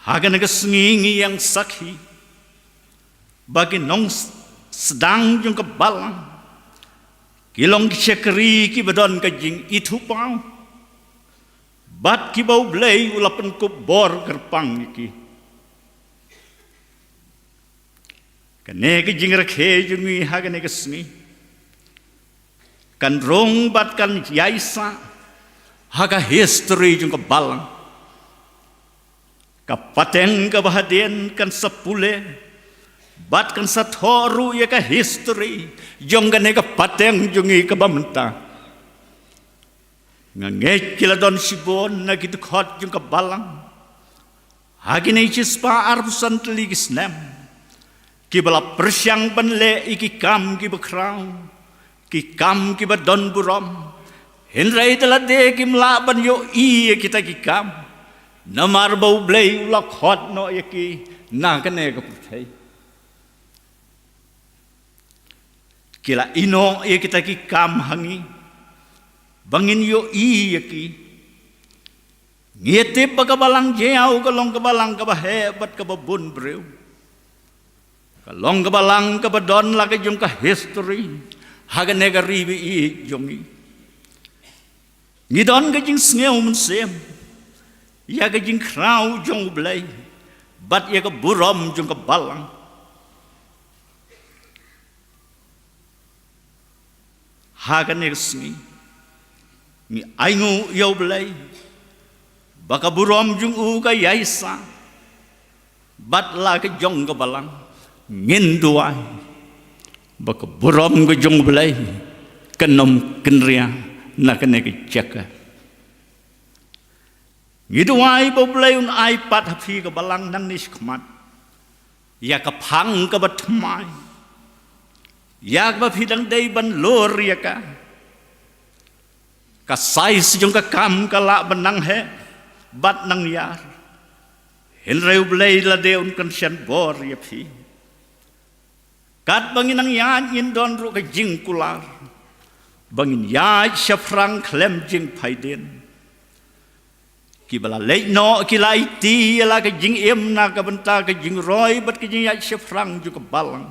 Speaker 9: hagan ka sngi yang sakhi bagi nong sedang jung ka balang kilong syakri ki badon ka jing itu pau bat ki bau blay ulapan ko bor kerpang iki kane ka jing rakhe jungi hagane ka sngi kan rong bat kan yaisa haga history jung ka balang ka pateng ka bahadien kan sepule bat kan sathoru ya ka history jong gane ka pateng jungi ka bamta ngange kiladon sibon na gitu khot jung ka balang hagine chispa arpusan teligis nem ki bala persyang banle iki kam ki bakrau ki kam ki badon burom henrai telade ki mlaban yo i kita ki kam namar bau blay ula khot no yaki na kane ka puthai kila ino ye kita ki kam hangi bangin yo i yaki ngete pagabalang jeau kalong kabalang ka hebat ka babun breu kalong kabalang ka badon la ka jung ka history haga nega ribi i jongi ngidon ka jing sneu mun sem ya ka jing krau jong blay bat ya ka burom jung ka balang haga negsni ni aingu yau blay baka burom jung u ka yaisa bat la ka jong ka balang ngin duai baka burom ka jong blay kenom kenria na kene ka jaka ngiduai bo blay un ai pat hafi ka balang nang nis khmat ya ka phang ka batmai yak ba phidang dei ban lor ya ka sais jong ka kam ka la banang he bat nang yar hen reu blei la de un kan shan bor ya phi kat bangin nang yan in don ru ka jing kular bangin ya shafrang klem jing phaiden ki bala le no ki lai ti la ka jing em na ka banta ka jing roi bat ka jing ya shafrang ju ka balang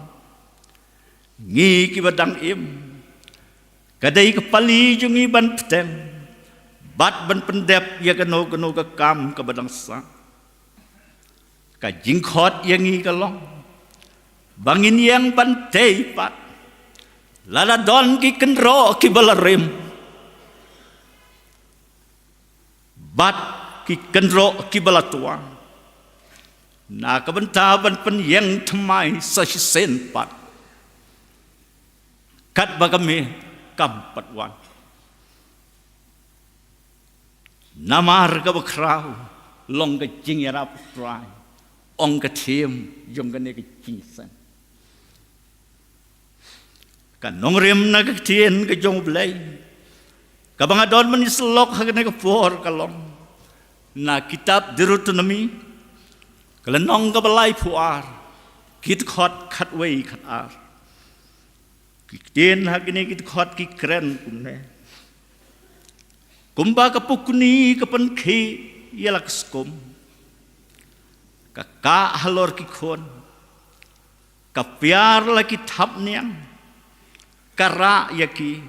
Speaker 9: ngi ki badang im kadai ka pali jungi ban ptem bat ban pendep ya kano ka kam ka badang sa ka jing khot yang ngi ka long bangin yang ban tei pat lala don ki kenro ki balarem bat ki kenro ki balatua na ka banta ban pen yang thamai sa sen pat kat bagame kam patwan namar ka bakrau long ka jing ya rap try ong ka thiem jong ka ne ka chisan ka nongrem na ka tien ka jong blay ka banga don man islok ha ka ne ka por ka long na kitab Deuteronomy kala nong ka balai puar kit khot khat wei khat ar Kiten hakini kit khot ki kren kumne. Kumba kapukuni kapan ki yalak skom. Ka halor ki khon. Ka pyar la ki thap niang. Kara yaki.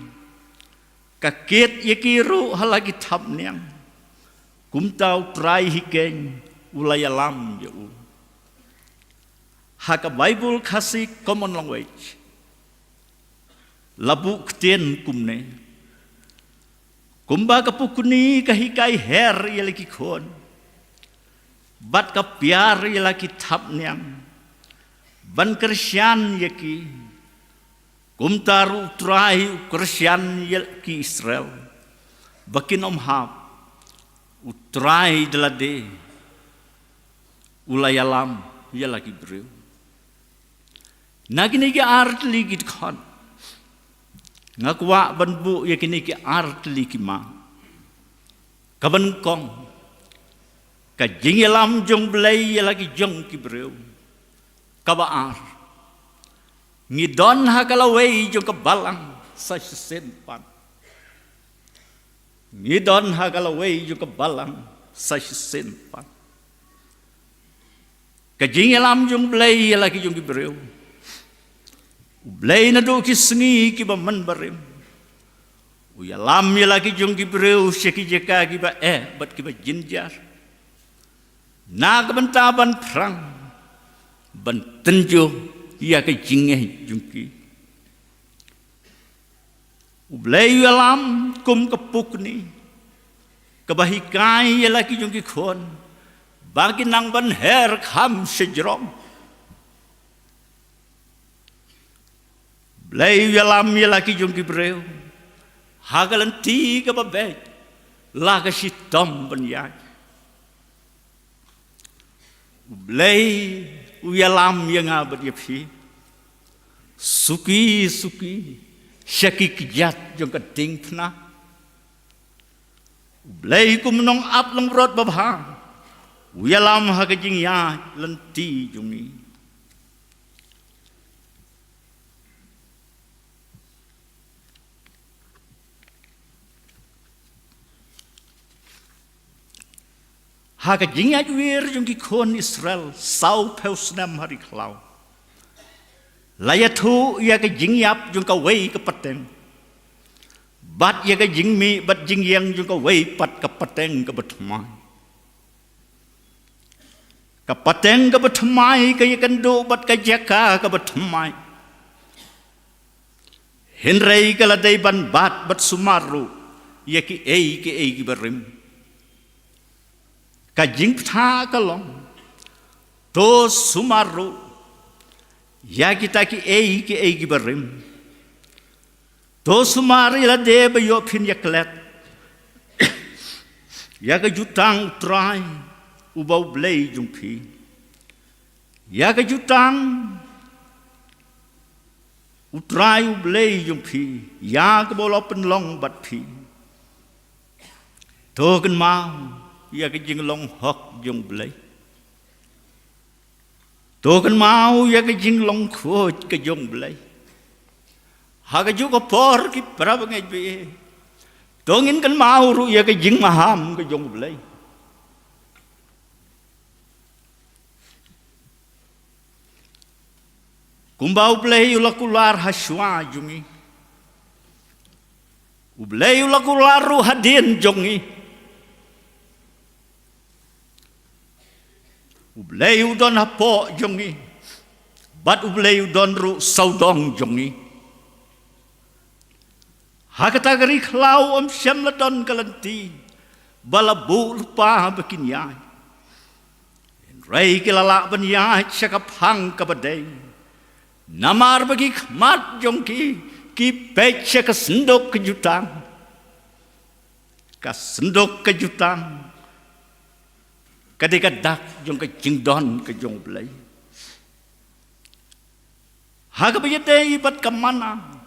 Speaker 9: Ka ket yaki ru halaki thap niang. Kumtau trai hikeng ulayalam yau. Haka Bible kasih common language. Labu keten kumne. Kumba kapukuni kahikai her yalaki khon. Bat ka piar yalaki thap niang. Ban Kristyan yaki. Kumtaru trai Kristyan yalaki Israel. Bakin omhap. Utrai delade. Ulayalam yalaki breu. Nagini ki art ligit khon. Ngakwa banbu yakini ki art likima. Kaban kong. Ka jingelam jong belai lagi jong ki breu. Kaba ar. Ngidon hakalaway jong kabalang sa senpan. Ngidon hakalaway jong kabalang sa senpan. Ka jingelam jong belai lagi jong ki breu. Blay na do ki sengi ki ba man barim. Uya lam ya lagi jong ki breu syaki jeka ki ba bat ki ba jinjar. Na ka bantaban perang. Ban tenjo ya ka jingeh jong ki. Blay ya lam kum kapuk ni. Kabahikai ya lagi jong ki khon. Bagi nang ban her kham sejrom. Blay yalam yalaki jong ki breu. Hagalan ti ka babet. Laga si tom banyay. Blay yalam yang abad yapi. Suki syaki kijat jong ka ting pna. Blay kumnong ap lang rot babha. Yalam hagajing ya lanti jong ni. Haka jingat wir jong ki khon Israel sau peusnam hari klau. Layatu ya ka jingyap jong ka wei ka pateng. Bat ya ka jingmi bat jingyang jong ka wei pat ka pateng ka batmai. Ka pateng ka batmai ka yakando bat ka jaka ka batmai. Henrei ka ladai ban bat sumaru ya ki ki barim. Kajing pta kalong to sumaru ya kita ki ki barim to sumari la de ba yo phin yaklet ya ka jutang trai ubau blei jungpi ya ka jutang utrai blei jungpi ya ka bolo penlong bat pi to kan mau ya ka jing long hok jong blai. To kan mau ya ka jing long khoj ka jong blai. Ha ka ju ka por ki prab ngai be. To ngin kan mau ru ya ka jing maham ka jong blai. Kumbau blai ulakular haswa jungi. Ublai ulakular ru hadin jongi. Ublay udon hapo jongi. Bat ublay udon ru saudong jongi. Hakatagari klau syam ladon kalanti. Balabu lupa bekinyay. Ray kilala banyay syakapang kabadeng. Namar bagi khmat jongki. Ki pecha kasendok kejutan. Kasendok kejutan. Kadika dak jong ka jingdon ka jong blai. Haga bayate ibat kamana.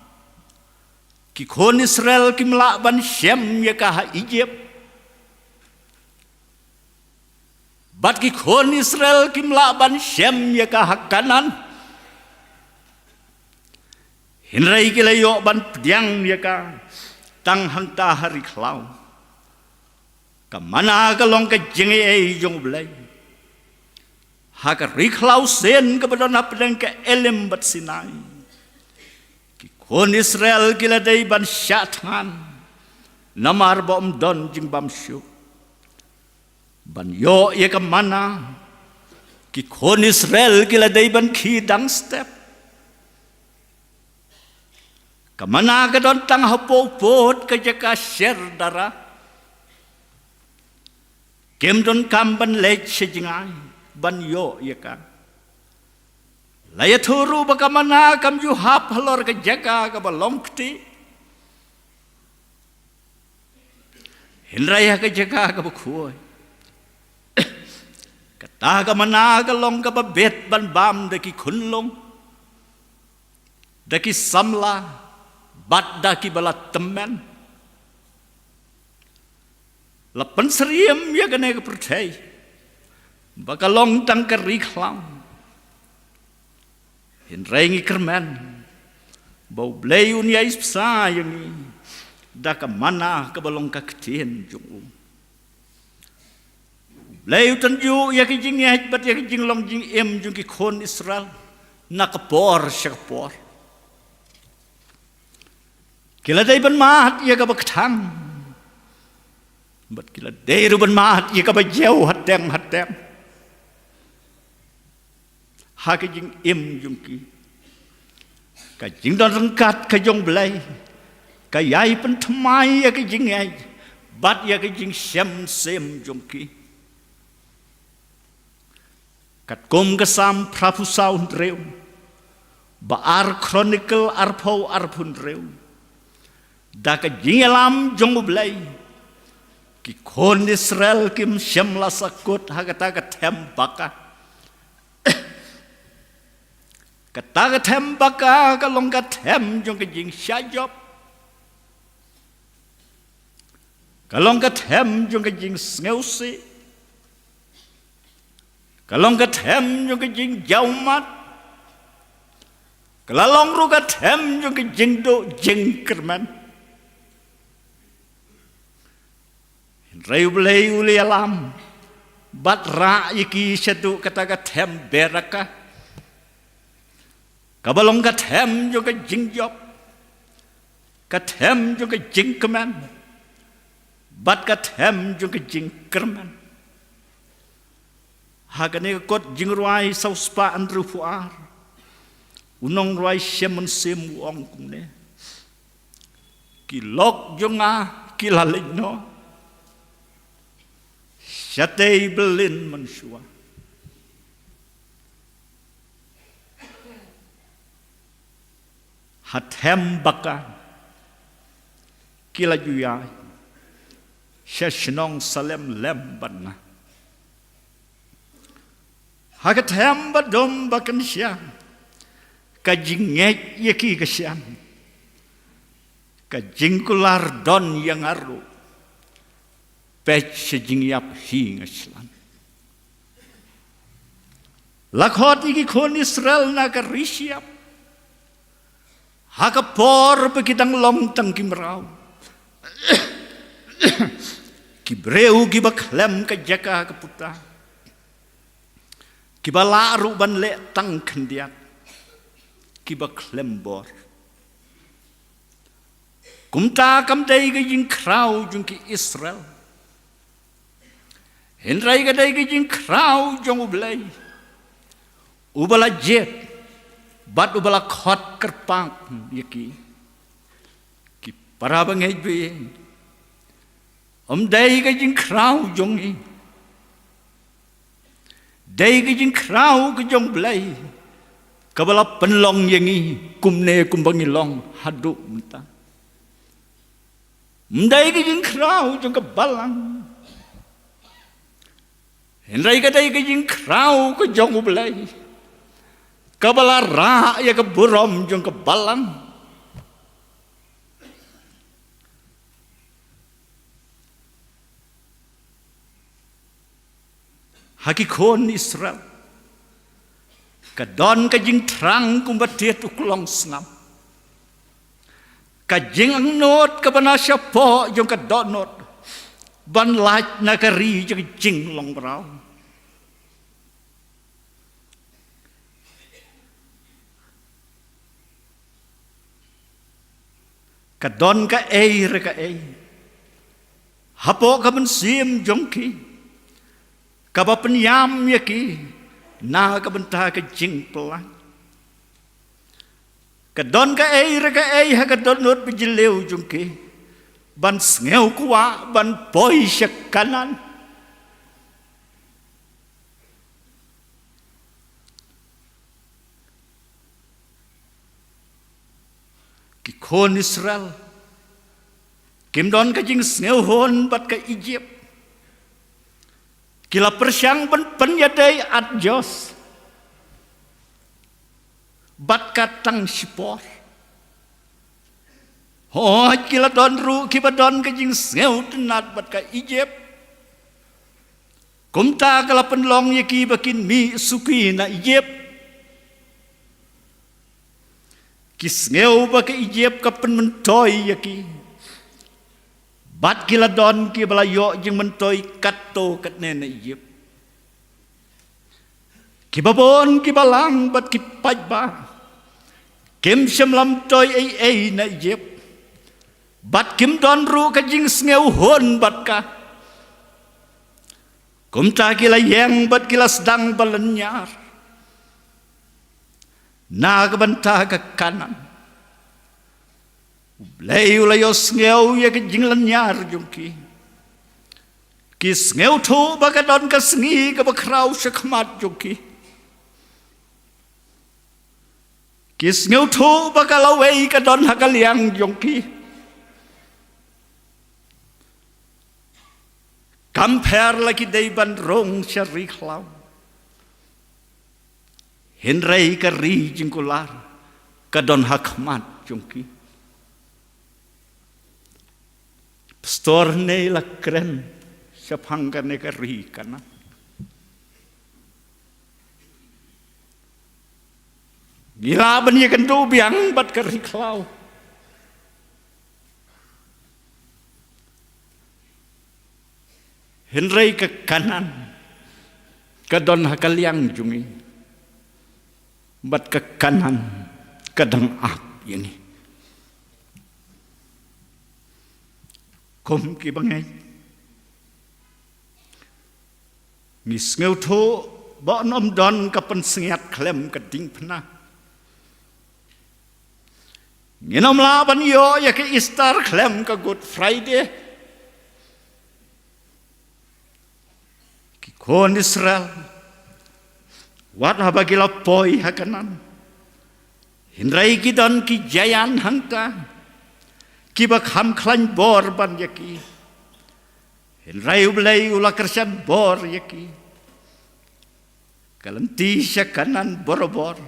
Speaker 9: Ki khon Israel ki mlaban Shem ya ka Egypt. Bat ki khon Israel ki mlaban Shem ya ka Kanan. Hinrai kilayo ban pediang ya ka tang hanta hari klau. Kamana ka long ka jingi ay jong blay. Haka riklau sen ka badona pedang ka elem bat Sinai. Ki kon Israel kila day ban syatan. Namar bom don jing bam syuk. Ban yo ya ka mana. Ki kon Israel kila day ban kidang step. Kamana ka don tang hapopot ka jaka syer dara. Kem don kam ban lech sejingai ban yo ya ka. Laya turu bakamana kam ju hap halor ka jaka ka balongkti. Hinraya ka jaka ka bakhuy. Kata ka mana ka long ka babet ban bam daki kunlong. Daki samla. Bat daki balat temen. Lapan seriam ya kena ke percaya. Bakalong tang keriklang. Hinrengi kermen. Bau blay unia ispsa yang ni. Daka mana ke balong kaktian jung. Blay utanju ya ki jing ya bat ya ki jing long jing em jung ki kon Israel. Nakapor syakapor. Kila day ban mahat ya ka baktang. Bat kila day ru ban mahat ya ka bajew hateng. Ha ka jing im jung ki. Ka jing don rengkat ka jong blay. Ka yai pen thamai ya ka jing ai. Bat ya ka jing sem jung ki. Kat kom ka sam prapusau reu. Baar chronicle arpau arpun reu. Daka jingelam jong blay. Ki kon Israel kim syamla sakut hakata tembaka. Kata tembaka kalong tem jong ke jing syajop. Kalong tem jong ke jing ngeusi. Kalong tem jong ke jing jaumat. Kalalong ru tem jong ke jing do jing kerman. Rayu belai uli alam, bat ra iki syadu kata tem beraka, kabalong tem juga jingjob, tem juga jingkeman, bat tem juga jingkerman. Hagane kot jingruai sauspa andru fuar, unong ruai semen semu ong kumne, kilok jonga kilalino. Syatay belin mansua. Hathem baka kila juyai. Syashnong salem lembana. Hakathem badom bakan syam. Kajinget yaki kasyam. Kajingkular don yang aru. Pech sejingyap hinga slan. Lakhot iki kon Israel naga risyap. Hakapor pekitang lomtang kimrau. Kibreu kibaklem kajaka kaputa. Kibalaru ban le tang kendiak. Kibaklem bor. Kumta kamdai gajing krau jungki Israel. Henrai kadai gajing krau jong ublay. Ubala jet. Bat ubala khot kerpang yaki. Ki parabang hejbe. Dai gajing krau jong i. Dai gajing krau ke jong blay. Kabala penlong yangi kumne kumbangi long hadu muta. Dai gajing krau jong kebalang. Henrai kadai gajing krau ke jong ublay. Kabala ra ya ke burom jong kebalang. Hakikon Israel. Kadon kajing terang kumbatiet uklong sengam. jing ang not ka bana siya po yung ka donot ban light na ka ri yung jing long brau ka don ka re ka hapo ka ban sim jong ki ka ba penyam ya ki na ka benta ka jing pelang ka don ka re ka ha ka don not bijileu jong ki ban ngeu kuwa ban poi siya kanan ki kon Israel kim don ka jing ngeu hon bat ka Egypt kila persyang ban penyadai at jos bat katang sipor oh kila don ru kiba don ka jing ngeu tenat bat ka Egypt kumta kala penlong ye ki bakin mi suki na Egypt kis ngeu ba ka Egypt ka pen mentoy ye ki bat kila don ki bala yo jing mentoy katto kat ne na Egypt kibabon kibalang bat ki pajba kim semlam toy ai na Egypt bat kim don ru ka jing ngeu hon bat ka kumta kila yang bat kila sedang balenyar na ka banta ka kanan Leu la yo ngeu ye ka jing lenyar jong ki kis ngeu tho ba ka don ka sngi ka ba krau shakmat jong ki kis ngeu tho ba ka lawei ka don ha ka liang jong ki compare lagi dei ban rong syari khlau henrei ka ri jingkular ka don hakmat jong ki pastor ne la kren sapangka ne ka ri kana gila ban ye kan do biang bat ka ri khlau henrei ke kanan ka don hakaliang jungi bat ke kanan kadang ap ini kom ki bangai ngis ngeu tho ba nom don ka pen sengiat klem ka ding pna nginom la ban yo ya ke Easter klem ka Good Friday ki kon Israel wat habagila poi hakanan hindrai ki don ki jayan hangta ki bak ham klan bor ban yaki hindrai ublai ula kersan bor yaki kalanti syakanan borobor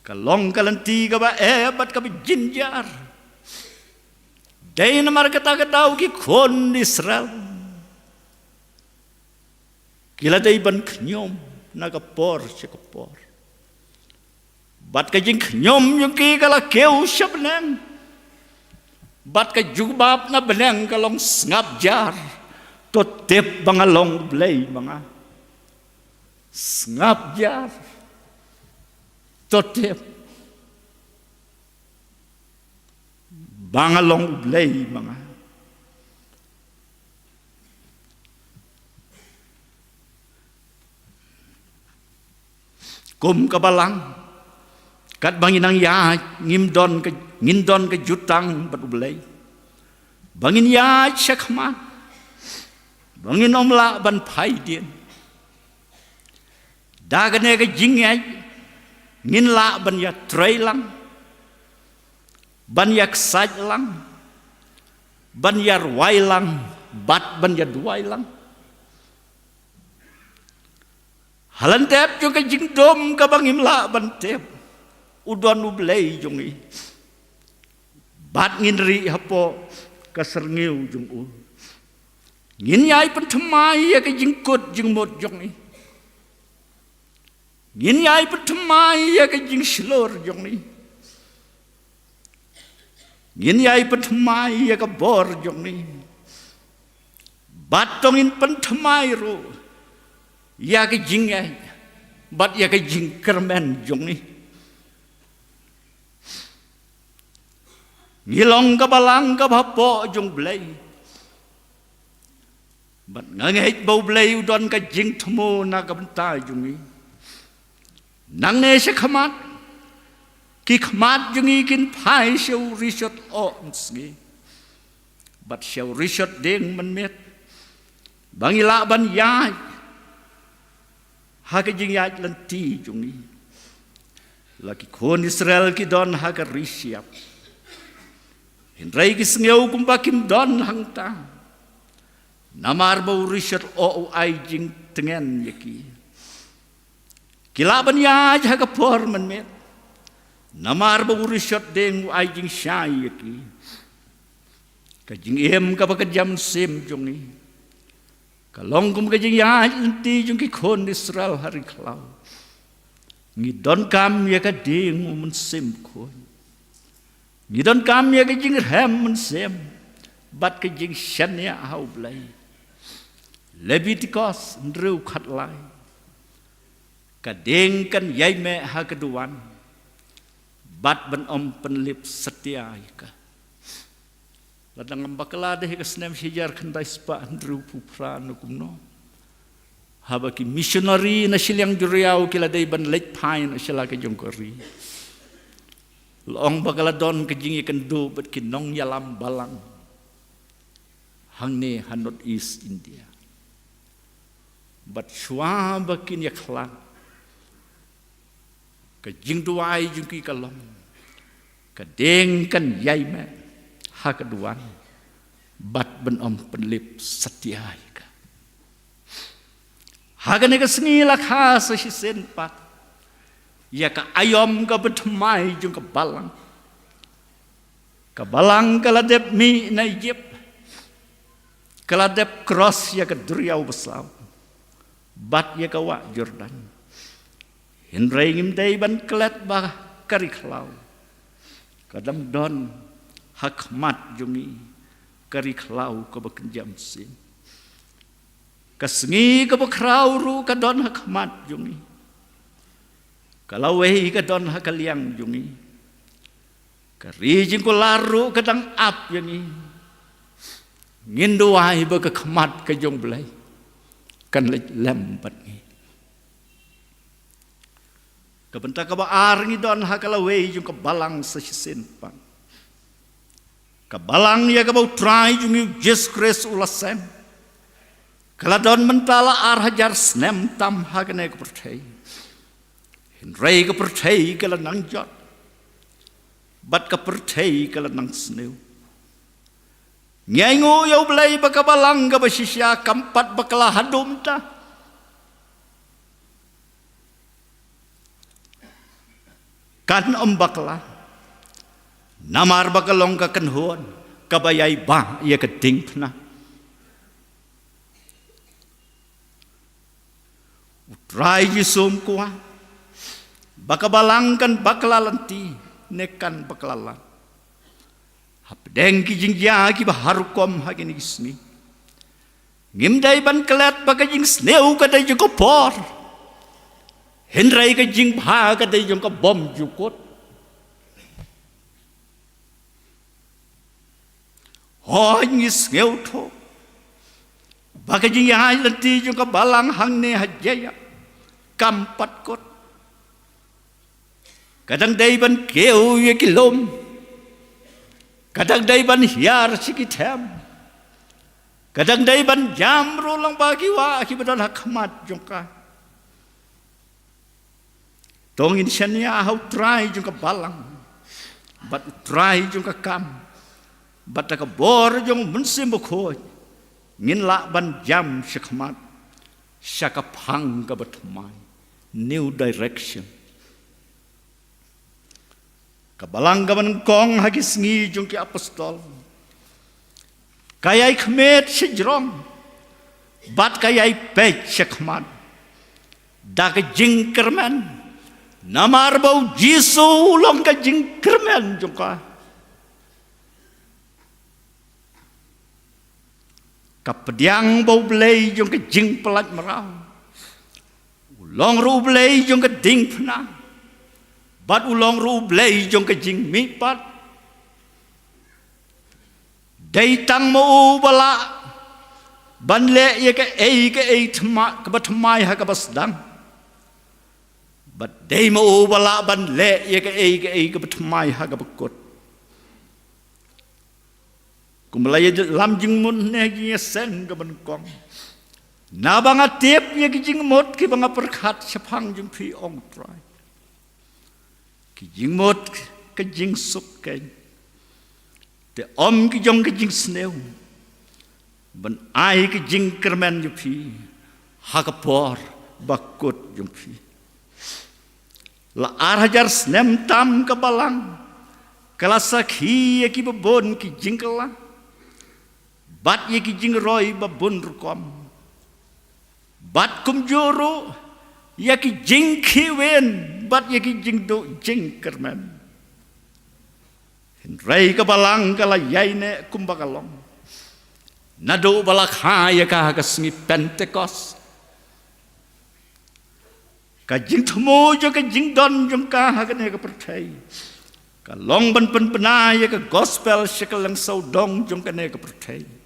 Speaker 9: kalong kalanti ka ba bat ka jinjar dai namar kata kadau ki kon Israel kila dai ban knyom naga por syakapor bat ka jing knyom yuki kala keu syabnang bat ka jubab na beneng kalong ngap jar to tip bangalong blay mga ngap jar to tip bangalong blay mga kum kabalang kat banginang ya ngindon ka jutang bat ublay bangin ya syakma bangin omla ban pai din dagane ka jingay ngin la ban ya trailang ban yak saj lang ban yar wailang bat ban ya duailang halantep jo ka jingdom ka bangim la ban tep udon ublay jongi bat nginri hapo kaserngeu jung u ngin yai pen thmai ya ka jingkut jingmot jongi ngin yai pen thmai ya ka jing slor jongi ngin yai penthmai ya ka bor jong ni batongin penthmai ro ya ka jing ai bat ya ka jing kermen jong ni ngilong ka balang ka bhapo jong blai bat ngangait bau blai udon ka jing thmo na ka banta jong ni nang ne se khamat ki khmat jungi kin phai shau rishot o ngi bat shau rishot deng man met bangila ban ya ha ka jing ya lan ti jungi laki kon Israel ki don ha ka rishiap in rai ki sneu kum bakim don hangta namar bau rishot o ai jing tengen yaki kilaban ya ha ka por man met namar ba urishot deng ai jing shai ki ka jing em ka ba ka jam sem jong ni ka long kum ka jing ya ti jong ki khon Israel hari khlau ngi don kam ya ka deng mun sem khon ngi don kam ya ka jing ham mun sem bat ka jing shan ya hau blai Leviticus ndru khat lai ka deng kan yai me ha ka duan bat ban om penlip setia ka ladang ambakala de ka snem hijar khandai spa andru pupra nukumno habaki missionary na silyang juriau kila dai ban lek pain asala ka jongkori long bakala don ka jingi kan do bat kinong yalam balang hangne hanot east India bat shwa bakin yaklan ka jing duai jung ki kalom ka deng kan yai me ha ka duan bat ben om penlip setia ka ha ka ne ka sngi la kha sa shi sen pat ya ka ayom ka betmai jung ka balang kala dep mi na yep kala dep cross ya ka duriau besau bat ya ka wa Jordan Hinray ngim day ban kelet ba kariklau kadam don hakmat jungi kariklau ka bakenjam sin kasngi ka bakrau ru ka don hakmat jungi kalawe ka don hakaliang jungi karijing ko laru kadang ap jungi nginduai ba ka khmat ka jong blai kan lem bat ngi kabenta ka baar ngi don hakalawe jung ka balang sa sin pan ka balang ya ka bau try jung Jesus Christ ulasem kala don mentala ar hajar snem tam hakane ka percay hinray ka percay kala nang jot bat ka percay kala nang sneu ngengo yaw blay ba ka balang ka basisya kampat bakala hadum ta kan bakla namar bakalong ka kanhuan kabayay ba ya ka dingpna utray jisum kuwa bakabalangkan baklalanti nekan baklalan hapdeng ki jingya ki baharukom hagini gisni ngimday ban kelet bakajing sneu kadai juko por Henry ka jing bha ka dai jong ka bom jukot ho ngis ngeu tho ba ka jing ya lanti jong ka balang hang ne hajaya kampat kot kadang dai ban keu ye kilom kadang dai ban hiar sikitam kadang dai ban jam ro lang bagi wa ki badal hakmat jong ka Tongin shania hau try jung ka balang bat try jung ka kam bat ka bor jung munsim bukhoy ngin la ban jam shakmat shaka phang ka batmai new direction ka balang ka ban kong hagis ngi jung ki apostol kayai khmet shijrom bat kayai pech shakmat dak jingkerman namar bau jisu long ka jingkermen jongka Kapediang bau belai jong ke jing pelat merau. Ulong ru belai jong ke ding pena. Bat ulong ru belai jong ke jing mipat. Dai tang mo bala. Ban le ye ke ei thma ke batmai ha ke basdang. Bat dai mo bala ban le ye ke ei ke batmai ha ke bakut. Kumbalaya lam jing mun ne gi sen ke ban kong. Na banga tep ye ki jing mot ki banga perkhat chapang jing phi ong trai. Ki jing mot ke jing suk ke. Te om ki jong ke jing sneu. Ban ai ki jing kermen jing phi. Ha ka por bakut jing phi. La arhajar snem tam ke balang. Kalasak hi ye ki babon ki jing kelang. Bat ye ki jing roi babun rukom. Bat kum joro ye ki jing khiwen. Bat ye ki jing do jing kermen. Rai ka balang kala yaine kum bakalong. Nado balak ha ye ka sengi Pentecost. Ka jing thmo jo ka jing don jong ka ha ne ka percaya. Ka long ban pen pena ye ka gospel shikalang sau dong jong ka ne ka percaya.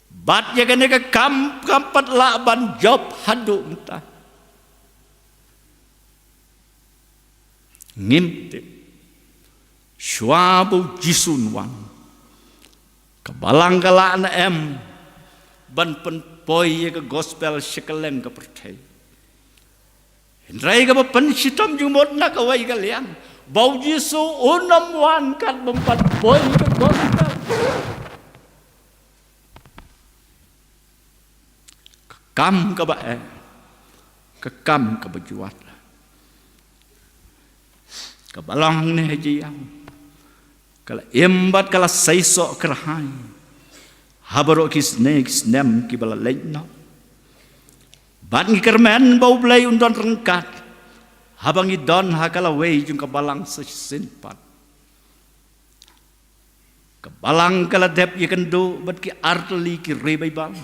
Speaker 9: Bat ya kene ke kampat la ban job hadu mta. Ngimte. Shuabu jisun wan. Kabalang kala na em. Ban pen poi ya ke gospel shikaleng ke percaya. Hendrai ke pen sitom jumot na kawai kalian. Bau jisu unam wan kat bempat poi ke gospel. Kam ka ba ke kam ka bajuat ka balang ne hajiang kala embat kala saiso kerhai habaro kis next nem ki bala leino ban ngi kermen bau blai undon rengkat habangi don hakala wei jung ka balang sesinpat ka balang kala dep yekendo bat ki artli ki rebai bang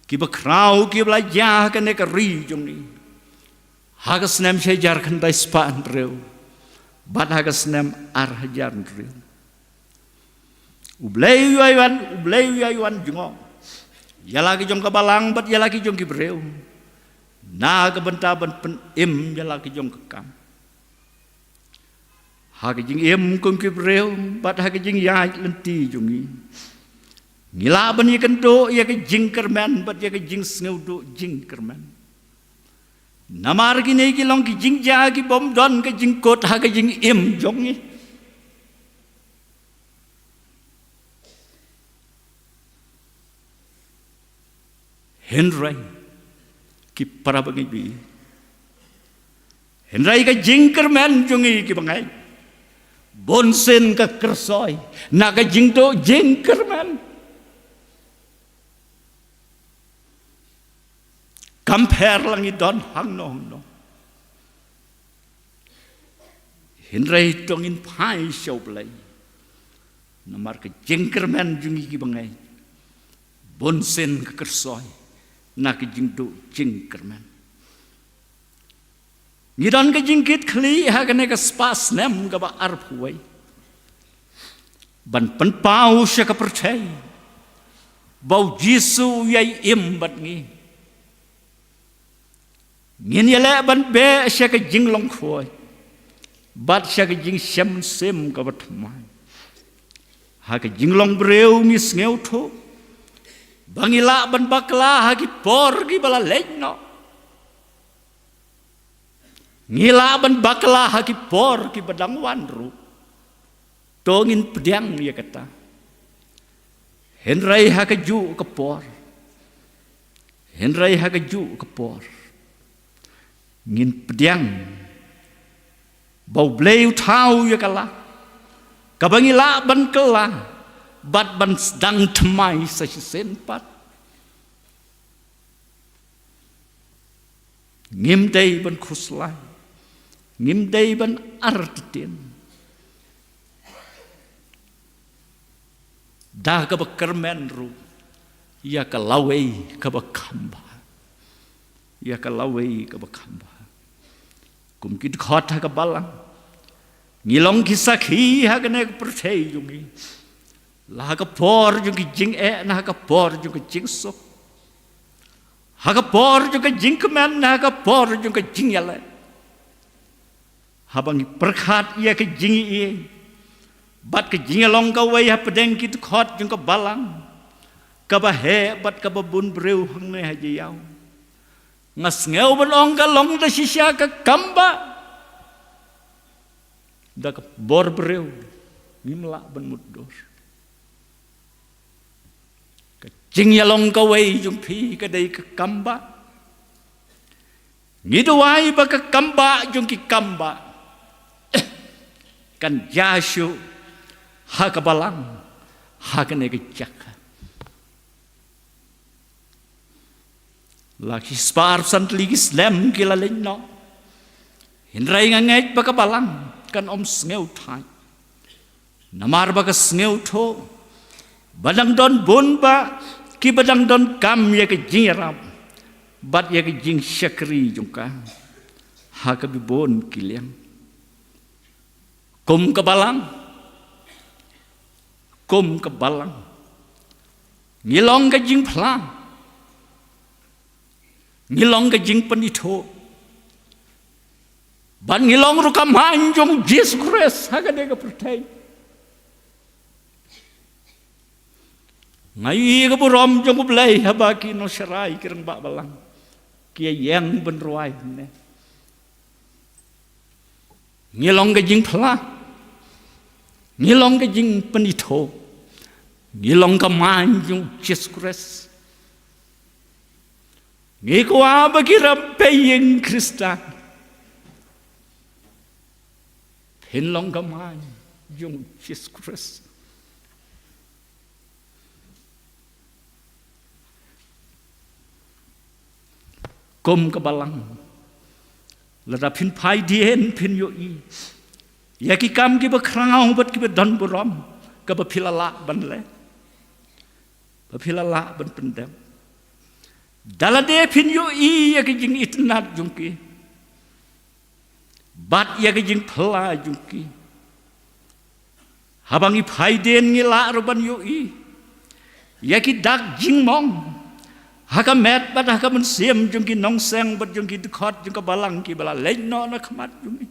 Speaker 9: ki bakrau ki belajar kan ek ri jong ni hagas nem sejar kan dai span reu bat hagas nem ar hajar reu ublei yuan jongo yala ki jong ka balang bat yala ki jong ki breu na ka benta ban pen im yala ki jong ka kam ha ki jing im kong ki breu bat ha ki jing yai lenti jong ni Ngila ban ye kendo ye ke jing kermen bat ye ke jing sneu do jing kermen. Namar ki ne ki long ki jing ja ki bom don ke jing kot ha ke jing im jong ni. Henry ki para bangi bi. Henry ke jing kermen jong ni ki bangai. Bonsen ka kersoi na ke jing do jing kermen. Compare lang idon hang no. Henry tongin pai show play. Namar ke jengkermen jungi ki bangai. Bonsen ke kersoi. Na ke jingdo jengkermen. Ngidon ke jingkit kli ha kene ke spas nem ka ba arpuai. Ban pen pau sya ka percaya. Bau Jisu yai imbat ngi. Ngin yale ban be sya ke jing long khoi. Bat sya ke jing sem sem ka bat mai. Ha ke jing long breu mi sneu tho. Bangila ban bakla ha ki por ki bala leino. Ngila ban bakla ha ki por ki badang wanru. Tongin pediang ya kata. Henry ha ke ju ke por. Henry ha ke ju ke por. Ngin pediang bau bleu tau ya kala kabangila ban kala bat ban sedang temai sesen pat ngim dei ban khuslai ngim dei ban artitin dah ka bakermen ru ia ka lawei ka bakamba ia ka lawei ka bakamba kum kit khot ha ka balang ngilong ki sakhi ha ka ne perthei jungi la ka por jungi jing na ka por jungi jing sok ha ka por jungi jing kemen na ka por jungi jing yale habang perkhat ia ke jing ie bat ke jing long ka wei ha pedeng kit khot jungi balang ka ba he bat ka ba bun breu hang ne ha ji yau ngas ngeu ban ong ka long da shisha ka kamba da ka bor breu ngimla ban mudor ka jing ya long ka wei jung phi ka dei ka kamba ngidwai ba ka kamba jung ki kamba kan jashu ha ka balang ha ka ne ka jak laki spar sant ligis lem kila lenno hinrai ngangai baka balang kan om sneu thai namar baka sneu tho badang don bon ba ki badang don kam ya ke jingrap bat ya ke jing syakri jungka ha ka bi bon kiliang kum ka balang ngilong ka jing phlang ngilong ka jing panitho ban ngilong ru kam hanjong Jesus Christ ha ka de ka perthai ngai ka burom jong blai ha ba ki no sharai kirang ba balang kia yang ben ruai ne ngilong ka jing phla ngilong ka jing panitho ngilong ka manjong Jesus Christ ngikwa bagiram paying Krista hinlong gaman yung Jesus Christ kum kabalang ladap hin pai dien pin yo i yaki kam ki bakrang bat ki don buram ka ba philala ban le ba philala ban pendam dalade pin yo i ya ke jing itnat jungki bat ya ke jing phla jungki habangi phaiden ngila roban yo i ya ki dak jing mong haka met bat haka men siam jungki nong seng bat jungki dkhot jungka balang ki bala lenno na khamat jungki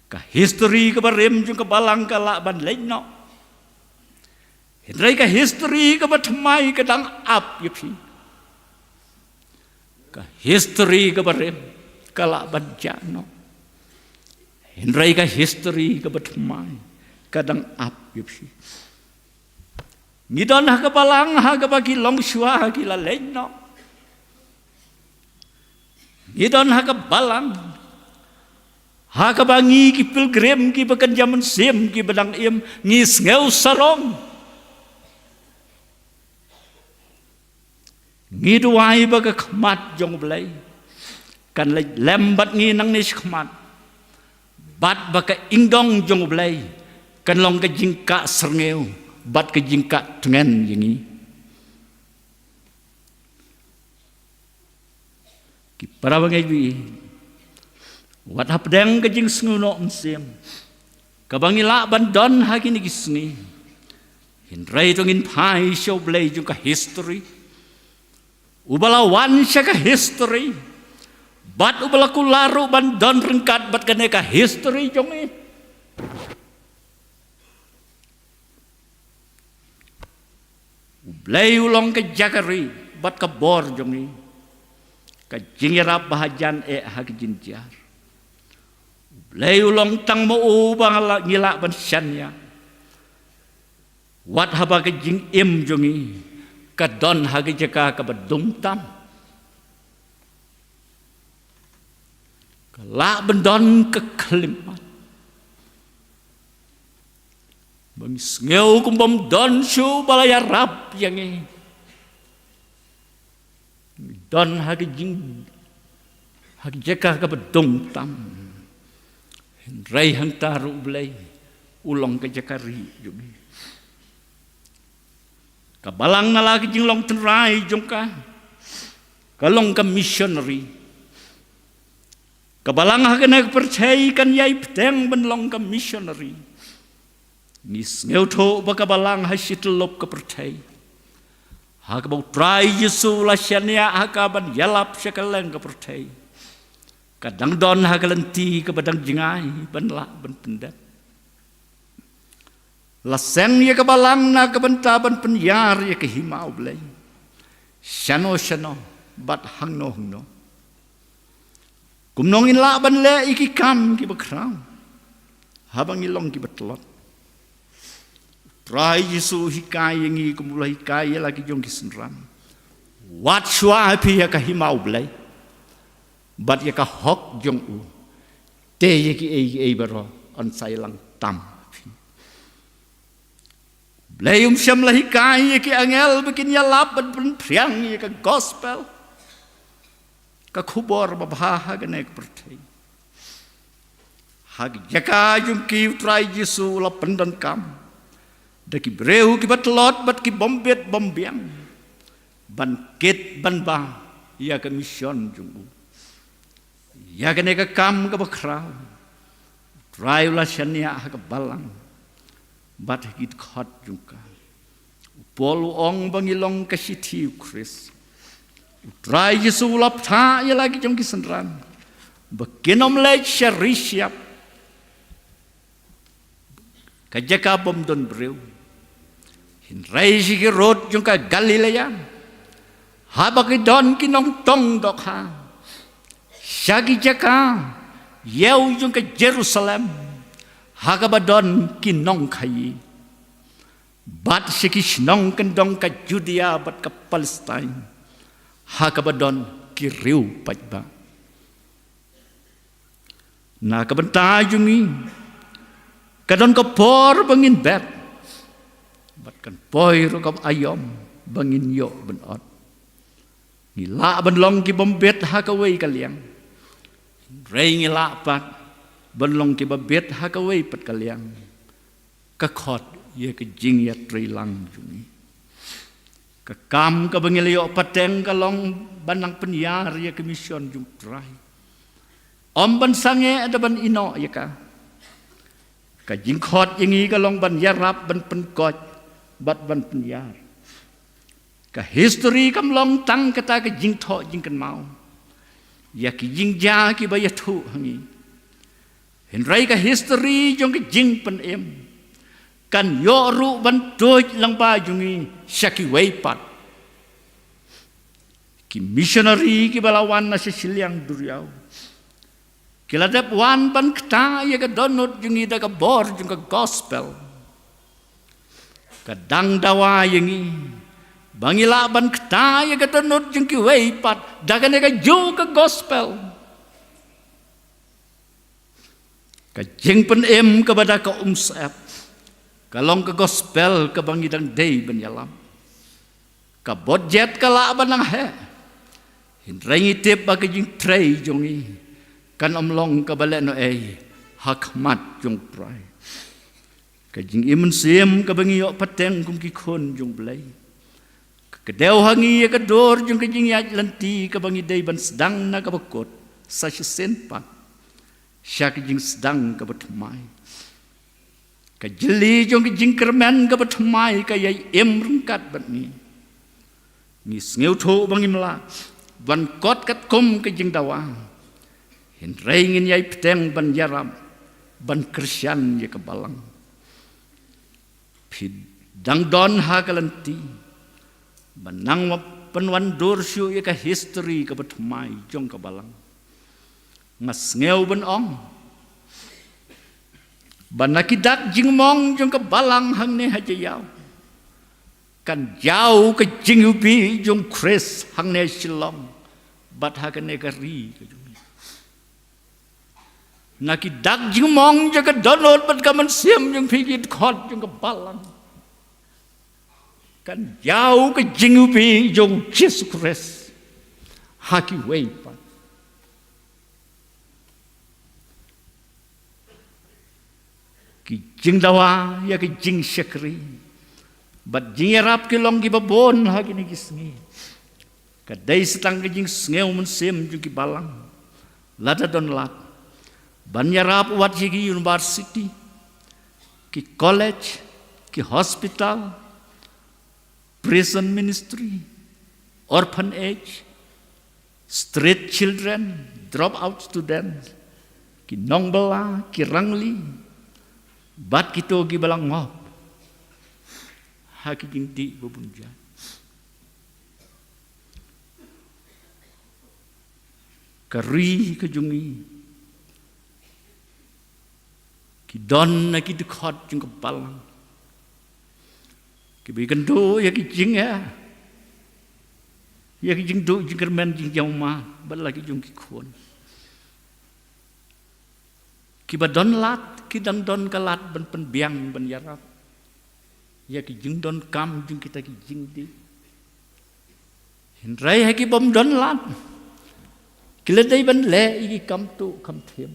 Speaker 9: ka history ka barem jungka balang ka la ban lenno Hindrai ka history ka batmai ka dang up yapi ka history ka barem kala banjano hindrai ka history ka batmai ka dang up yapi ngidon ha ka balang ha ka bagi long shua ha ki la lenno ngidon ha ka balang ha ka bangi ki pilgrim ki bakan jaman sim ki badang im ngis ngeu sarong ngidwai baga khmat jong blai kan lembat ngi nang nis khmat bat baga ingdong jong blai kan long ka jingka serngeu bat ka jingka tengen yingi ki para bangai bi wat hapdeng ka jing snguno msim ka bangila bandon hagini gisni hindrai tongin pai show blai jong ka history ubala wan syaka history bat ubala kularu ban don rengkat bat kaneka history jongi ublay ulong ke jakari bat ka bor jongi ka jingira bahajan hak jinjar ublay ulong tang mo ubang ngila ban syanya wat haba ke jing im jongi kadon hagi jaka kabadung tam kala bendon kekelimat bang ngeu kumbom don shu balaya rap yang don hagi jing hagi jaka kabadung tam rai hang taru blai ulong ke jakari juga Kabalang na lagi jing long tenrai jongka. Kalong ka missionary. Kabalang hakan percaya kan yai peteng ben long ka missionary. Nis ngeuto ba kabalang hasitlop ka percaya. Hakabau try Yesu la syania hakaban yalap syakaleng ka percaya. Kadang don hakalenti ka badang jingai ban la ban pendat. Laseng ya kabalang na kabentaban penyar ya kehimau belai. Syano bat hangno. Kumnongin la ban le iki kam ki bakrau. Habang ilong ki betlot. Try Yesu hikai yangi kumula hikai lagi jong kisenram. Wat shwa api ya kahimau belai. Bat ya kahok jong u. Te ya ki ei baro on sailang tam. Belayum syam lahikai ki angel bikin ya lapan pun priang ya ke gospel. Ka kubor babah ga naik percaya. Hag jaka jum ki try Yesu la pendan kam. Daki breu ki batlot bat ki bombet bombiang. Ban ket ban ba ya ke mission jung. Ya ga naik kam ka bakrau. Try la syania ha ka balang. Bat hikit khot jungka. Polu ong bangilong kasiti Chris. Try Yesu lap tha ya lagi jong kisenran. Bekinom lej syarisiap. Kajaka bom don breu. Hinrai siki rod jungka Galilea. Habaki don kinong tong dok ha. Syagi jaka. Yau jungka Jerusalem. Hakabadon kinong kayi. Bat sikis nong kendong ka Judea bat ka Palestine. Hakabadon kiriu pajba. Na kabenta jungi. Kadon ka por bangin bet. Bat kan poy ro ka ayom bangin yo benot. Ngila ban long ki bombet hakaway kaliang. Rei ngila pat. Benlong ki babet hakaway pat kaliang. Kakot ye ke jing ya trilang jungi. Kakam ka bangilyo pateng kalong banang penyar ye ke mission jung try. Om ban sange ada ban ino ye ka. Ka jing khot yengi kalong ban yarap ban penkot bat ban penyar. Ka history kam long tang kata ke jing tho jing kan mau. Ya ki jing ja ki ba ya thu hangi. Hinrai ka history jong ke jing pen em. Kan yoru ban toj lang ba jungi syaki weipat. Ki missionary ki balawan na siliang duriau. Kiladap wan ban kta ya ka donot jungi da ka bor jung ka gospel. Kadang dawa yengi. Bangila ban kta ya ka donot jung ki weipat. Dagan ya ka jo ka gospel. Kajing pen em kepada ka umsep. Kalong ke gospel ke bangidang day benyalam. Ka bodjet kala banang he. Hindrangi tip bagi jing tray jongi. Kan omlong ka baleno hakmat jong prai. Kajing imen sim ka bangiyo pateng kum ki khon jong blay. Kedew hangi ya kedor jong kajing yaj lanti ka bangi day ban sedang na ka bakot sa senpat. Syak jing sedang ka batmai. Ka jeli jong jing kermen ka batmai ka yai em rengkat bat ni. Ngis ngeu tho bangi mela. Ban kot kat kum ka jing dawa. Hin reingin yai peteng ban yarab. Ban Krisyan ya ka balang. Pid dang don ha ka lanti. Banang penwan dorsyo ya ka history ka batmai jong ka balang. Ngas ngeu ben ong. Banakidak jing mong jong ke balang hang ne hajayaw. Kan jauh ke jing ubi jong Chris hang ne silong. Bat ha ne kari. Nakidak jing mong jong ke donot bat kaman siam jong pigit khot jong ke balang. Kan jauh ke jing ubi jong Jesus Chris. Haki wei pat. Ki jing dawa ya ki jing syakri. Bat jingerap ki long ki babon ha ki ni ki sngi. Kadai setang ki jing sngew mun sem jung ki balang. Lada don lat. Banyarap wat ki university, ki college, ki hospital, prison ministry, orphanage, street children, dropout students, ki nongbala, ki rangli, bat kito ki balang ngop. Haki jing di babunja. Kari kejungi. Ki don na ki dekhot jung kebalang. Ki bikin do ya ki jing ya. Ya ki jing do jing kermen jing jauh ma. Bat lagi jung ki khon. Ki ba don lat, ki dang don kalat ban pen biang ban yarap. Ya ki jing don kam jing kita ki jing di. Hindrai ha ki bom don lat. Kila dai ban le iki kam tu kam them.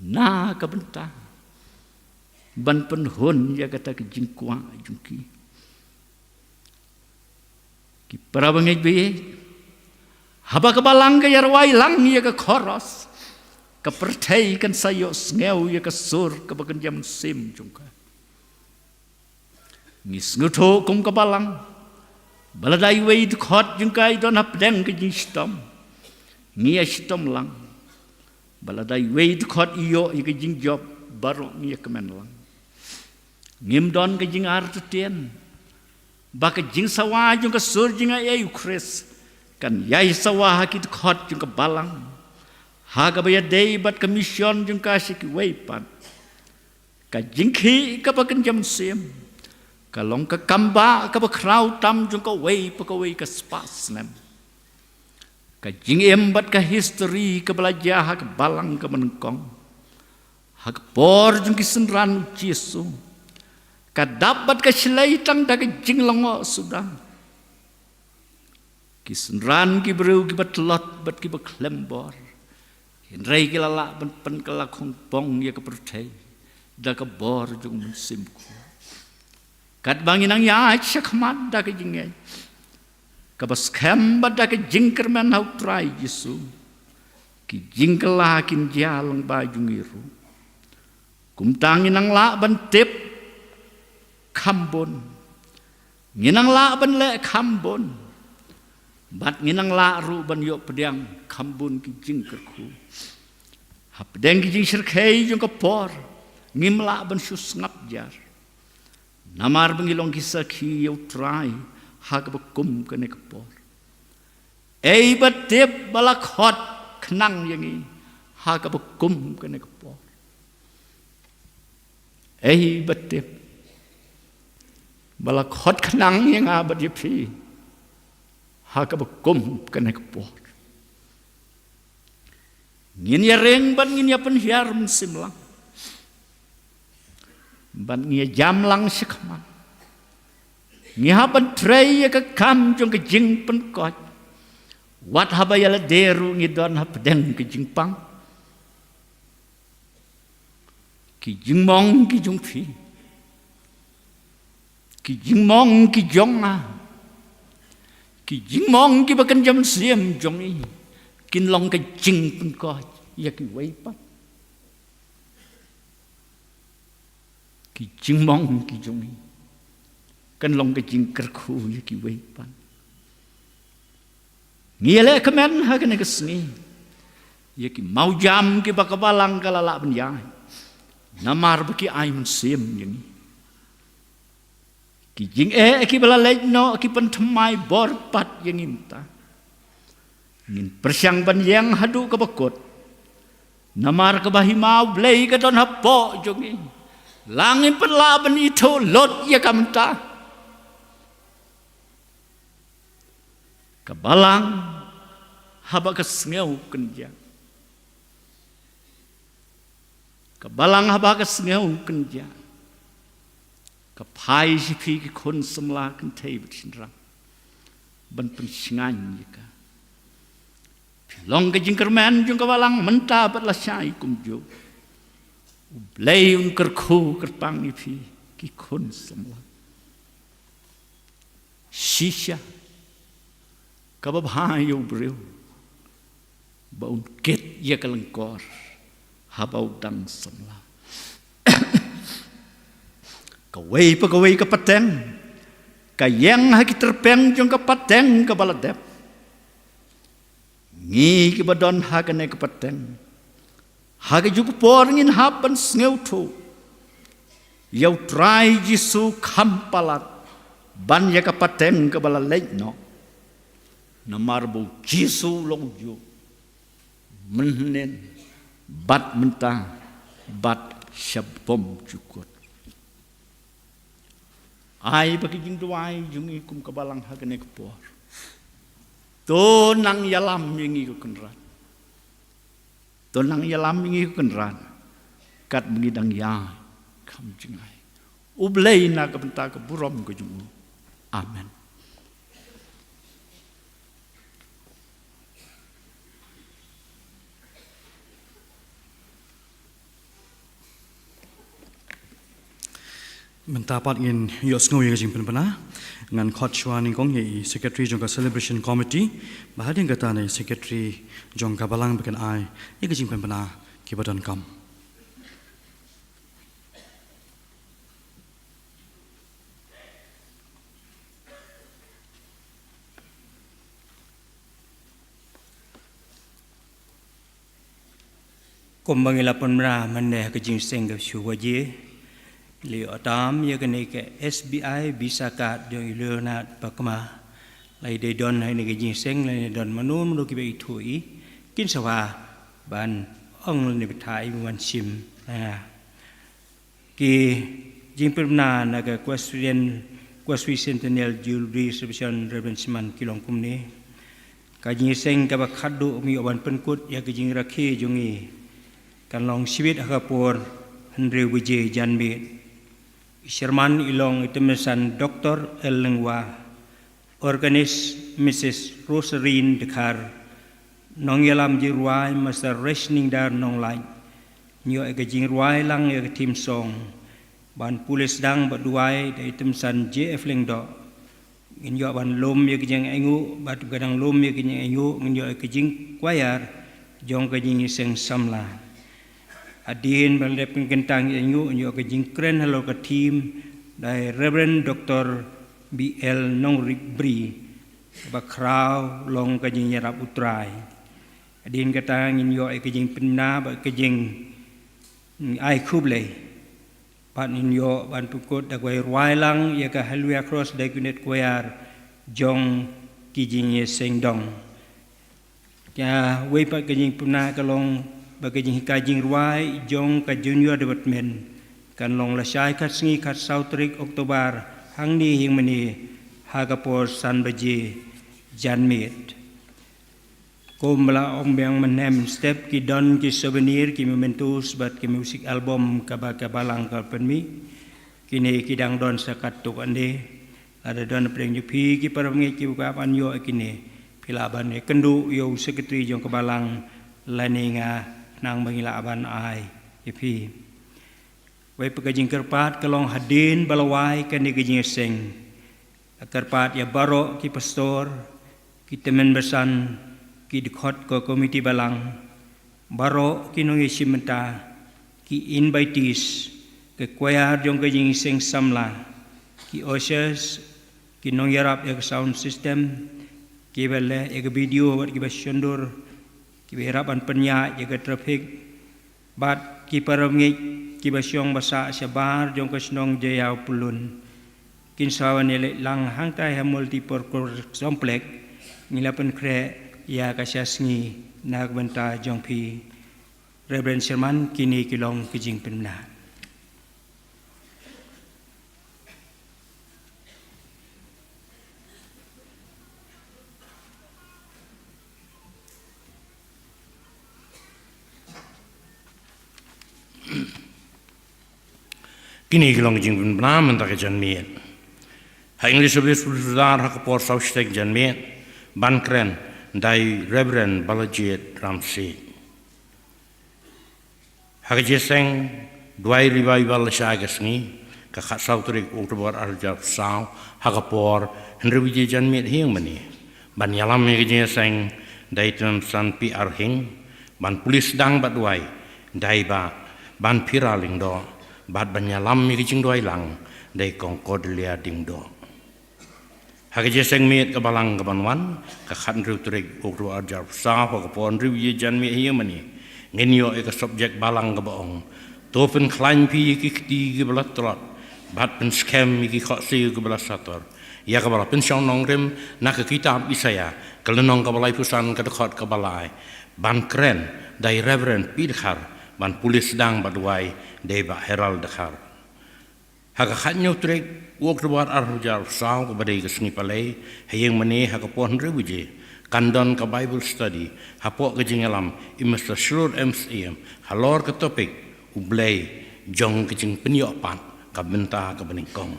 Speaker 9: Na ka benta. Ban pen hon ya kata ki jing kwa jung ki. Ki para bangai be. Haba ka balang ka yarwai lang ya ka khoros. Ka perthai kan sayo sngew ya ka sur ka bagan jam sim jung ka. Ngis nguto kum ka balang. Baladai wei khot jung kai don hap deng ka jing stom. Ngia stom lang. Baladai wei khot iyo ya ka jing job baro ngia kemen lang. Ngim don ka jing ar tu tien. Ba ka jing sawa jung ka sur jing ai ukres. Kan yai sawa ki khot jung ka balang. Ha ka baya dei bat ka mission jung ka sik wei pan. Ka jing khi ka bagan jam sim. Kalong ka kamba ka ba krau tam jung ka wei pa ka wei ka spas nem. Ka jing embat ka history ka belajar ha ka balang ka menengkong. Ha ka por jung ki senran Jesu. Ka dapat ka silai tang da ka jing longo sudah. Ki senran ki beru ki bat lot bat ki ba klembor. Hinrai ki lala ban pen ka la khong pong ya ka perthai. Da ka bor jung mun simku. Kat bangin ang ya chakmat da ka jingay. Kabas kem da ka jingker man hau try Yesu. Ki jingkala kin jalang ba jungiru. Kumtangin ang la ban tip kambon. Nginang la ban le kambon. Bat nginang la ru ban yo pedang kambon ki jingkerku. Hap pedang ki jing sirkei jung ka por. Ngim la ban sus ngap jar. Namar bengilong kisah ki yau try hak bekum kene kepor. Batip balak hot kenang yangi hak bekum kene kepor. Batip balak hot kenang yang abad yepi hak bekum kene kepor. Ngin ya reng ban ngin ya penhiar musim lang. Ban ngia jam lang sikman. Ngia ban tray ka kam jong ka jing pen kot. Wat haba yala deru ngi don hap deng ka jing pang. Ki jing mong ki jong phi. Ki jing mong ki jong a. Ki jing mong ki bakan jam siem jong i. Kin long ka jing pen kot. Ya ki wei pa. Ki jing mong ki jung kan long ka jing kerku ya ki wei pan. Ngiele kemen ha kan ka sngi. Ya ki mau jam ki bakabalang kalala ben ya. Namar baki ai mun sim yang. Ki jing ki bala lejno ki pen thmai bor pat yang imta. Ngin persyang ban yang hadu ka bakot. Namar ka bahimau blei ka don hapo jongi. Langin perlaban itu lot ya kamta. Kebalang haba kesngeu kenja. Kebalang haba kesngeu kenja. Kepai sipi ki kon semla kentei bersinrang. Ban pensingan jika. Long ke jingkerman jung kebalang menta batlah syai kumjo. Blay un kerku kerpang ipi ki kun semua. shisha kababhayo breu baun ket ya kalengkor habau dang samla kawai pegawai kapateng kayang haki terpeng jong kapateng kabaladep ngi kibadon hagane kapateng hagi juku porngin hapan sneuto yau try jisu kampalat ban ya kapateng kabalalek no namarbo jisu longjo menen bat mentah bat syabom cukut ai bagi jing duai jungi kum kabalang hagane kepor to nang yalam yengi ku kenran to nang yalam yengi ku kenran kat mengidang ya kam jingai ublei na kabenta ke burom ke jungu amen.
Speaker 1: Mentapat ngin yos ngau yang jing penpena ngan khot chwa ning kong ye secretary jong ka celebration committee bahading kata ne secretary jong ka balang bekan ai ye jing penpena ki badan kam
Speaker 4: Kumbangilapon mra maneh ke jing seng ke shuwaje li otam ye kene ke SBI bisa kat jong ilunat pakma lai de don hai ne ke jing seng lai don manun manu ki be ithui kin sawa ban ong ne bithai wan sim ki jing perna na ke Kwaswi Centennial Jewelry Reception Reverend Siman kilong kumni ka jing seng ka bakhadu mi oban penkut ya ke jing rakhi jongi kan long sibit akapur Henry Wijay Janbit Sherman ilong itemesan Dr. Elengwa Organis Mrs. Rosaline Dekar nong yalam jirwai masa reshning dar nong lain nyo ega jingruai lang ega tim song ban pulis dang baduai da itemesan JF Lengdo nyo ban lom ega jing engu bat gadang lom ega jing engu nyo ega jing kwayar jong ka jing seng samla Adin balap kentang yang yo ke jingkren halo ke tim dari Reverend Dr. BL Nongribri bakrau long ke jing yarap utrai Adin kentang yo ke jing penna ke jing ai kuble pan yo ban pukut da kwai ruailang ya ke halua cross da kunet koyar jong ki jing ye sengdong ya wei pa ke jing penna ke long bagi jing kajing ruai jong ka junior department kan long la syai kat sngi kat sautrik Oktober hang ni hing meni hagapor san baji janmit komla ombang menem step ki don ki souvenir ki mementus bat ki music album kabalang ka penmi kini kidang don sakat tuk ande ada don preng jupi ki parangi ki ukapan yo kini pilaban e kendu yo secretary jong kabalang laninga nang bangila aban ai ipi wai pagajing kerpat kalong hadin balawai kan ni gajing seng kerpat ya baro ki pastor ki temen besan ki dikhot ko komiti balang baro ki nong isimenta ki invitees ke choir jong gajing seng samla ki ushers ki nong yarap ya sound system ki bele ya video wat ki basyondur ki harapan penyak jaga trafik bat ki paramngik ki basyong basa sabar jong kasnong jaya pulun kin sawan ele lang hangtai ha multiple complex ngilapan kre ya kasyasngi nagbenta jong pi Reverend Sherman kini kilong kijing penna
Speaker 10: Kini kilong jing penam mentak janmiet. Ha English service pulsar ha kapor saustek janmiet bankren dai Reverend Balajit Ramsey. Ha jeseng duai revival syagasni ka khat sau trik oktober arjap sau hakapor henry wiji jan miet hiang mani ban yalam me ge seng dai tam san pi arhing ban pulis dang batwai dai ba ban piraling do bat ban yalam me ge jing doi lang dai kong kodelia ding do hage seng miet ka balang ka banwan ka khat henry trik oktober arjap sau hakapor henry wiji jan miet hiang mani ngenyo e ka subjek balang ka baong topen klein pi ki ti ge balat trot bat pen scam ki kho se ge balat sator ya ka bala pen shong nong rem na ka kitab Isaya ka lenong ka balai pusan ka dekhot ka balai ban kren dai reverend pidkhar ban pulis dang badwai dei ba herald dekhar ha ka khanyo trek wok ruar arhujar saw ka badai ka sngi palai hayeng mane ha ka pon rewije kandon ka bible study hapo ka jingalam imasta shur mcm halor ka topik ublay jong ka jing penyo pat ka benta ka beningkong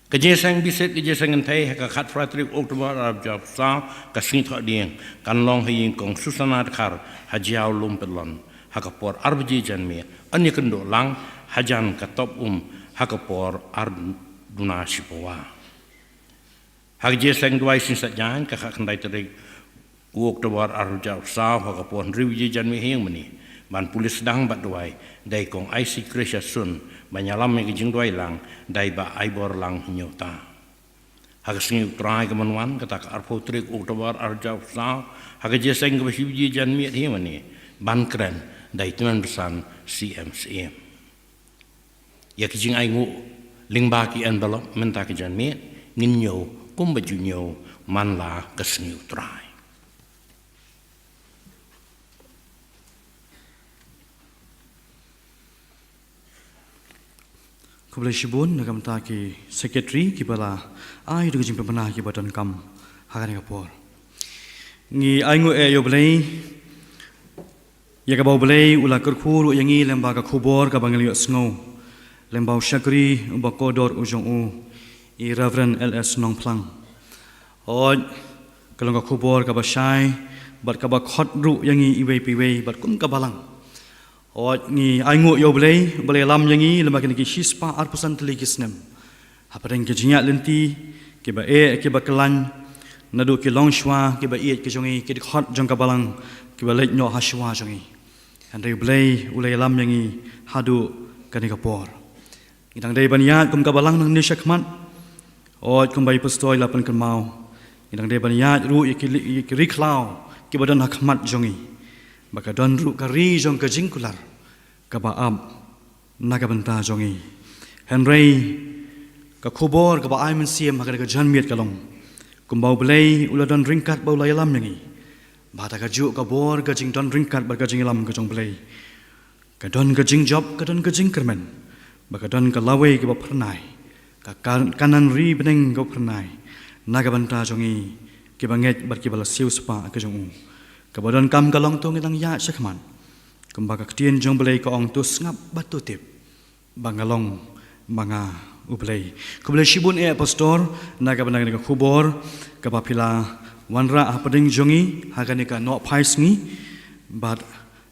Speaker 10: ka jesang biset ka jesang ntai ha ka khat fratrik oktober arab sa ka sngi tho ding kan long hayeng kong susanat khar hajiao lum pelon ha ka por arbji janme anya kendo lang hajan ka top ha ka por arduna sipawa hagje sang duai sin satjan ka khandai terik oktober arja sa ha ka pon riwi jan mi heng mani ban pulis dang bat duai dai kong IC Krisha sun banyalam me jing duai lang dai ba aibor lang nyota hag sing trai ka manwan ka tak arpo terik oktober arja sa hagje sang ka riwi jan mi heng mani ban kren dai tuan besan CMCM ya ki jing ai ngu lingba ki envelope menta ki jan mi nginyo kumba junyo man la kasniu trai.
Speaker 1: Kublai shibun nagam ta ki secretary ki bala ai du jing pemana ki badan kam hagan kapor. Ngi ai ngu e yo blai ya ka bau blai ula kurkhuru yangi lemba ka khubor ka bangali sngo lembau shakri ba kodor ujong u i Reverend LS Nong Plang. Oj, kalau kau kubur kau bersai, bat kau khot ru yang i iwe piwe, bat kum kau balang. Oj, ni aingu yo boleh lam yang i lembaga ni kispa arpusan teligis nem. Apa yang kejinya lenti, kiba kiba kelan, nadu ki long shwa, kiba ke jongi, ki khot jong kau balang, kiba lek nyo hashwa jongi. Andai boleh lam yang i hadu kani kapor. Idang dai baniat kum kau balang nang nishakmat. Oj kumbai pastoi lapan kermau idang de baniat ru ikiri klau ki badan hakmat jongi baka don ru kari jong ka jingkular ka baab naga banta jongi henry ka khubor ka ba ai men siam ka janmiet kalong kumbau belai ula don ringkat bau layalam yangi bata ka ju ka bor ka jing don ringkat ba ka jing lam ka jong belai ka don ka jing job ka don ka jing kermen baka don ka lawe ki ba pernai kanan ri beneng kau pernai naga banta jongi kibanget bar kibala siu spa ke jongu kabadon kam kalong tu ngitang ya sekman kumbaga ktien jong belai ko ong tu ngap batu tip bangalong manga ublai kublai shibun e pastor naga banta ka khubor kabapila wanra apading jongi hagani ka no phais ngi bat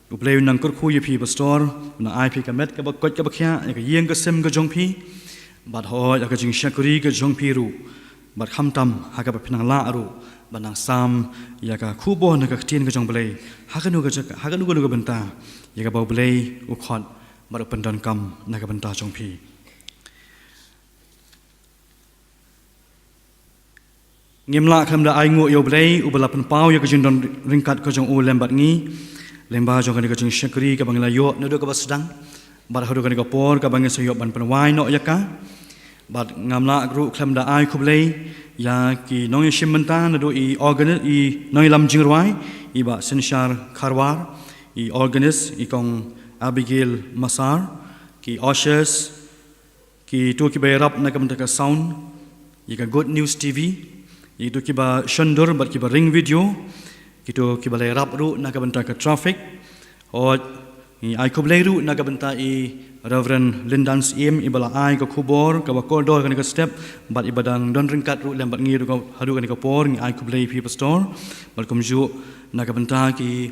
Speaker 1: ublai nang kurkhu yepi pastor na IP ka met ka bakot ka bakhya ka yeng ka sem ka jongpi bat hoi aka jing shakuri ka jong piru bat khamtam haka pinang la aru banang sam ya ka khubo na ka tin ka jong belai hakanu ka benta ya ka bau belai u khot bar pendan kam na ka benta jong pi ngimla kham da ai ngu yo belai u bala pen pau ya ka jing don ringkat ka jong u lembat ngi lemba jong ka jing shakuri ka bangla yo no do ka basdang bat hodo ka por ka bangin sayop ban penwai no ya ka bat ngamla gru klam da ai kublai ya ki nong shim menta na do I organis I nong lam jingwai I ba sinshar kharwar I organis I kong Abigail Masar ki Oshers ki tu ki bayrap na kam ka sound I ka Good News TV I tu ki ba shandur bat ki ba ring video ki tu ki ba rap ru na kam ka traffic o I kublai ru na kam I Reverend Lindans Im ibala ai ka khubor ka kodor kan ka step bat ibadang don ringkat ru lembat ngi ru ka hadu kan ka por ngi ai kublai people store bal komju na ka benta ki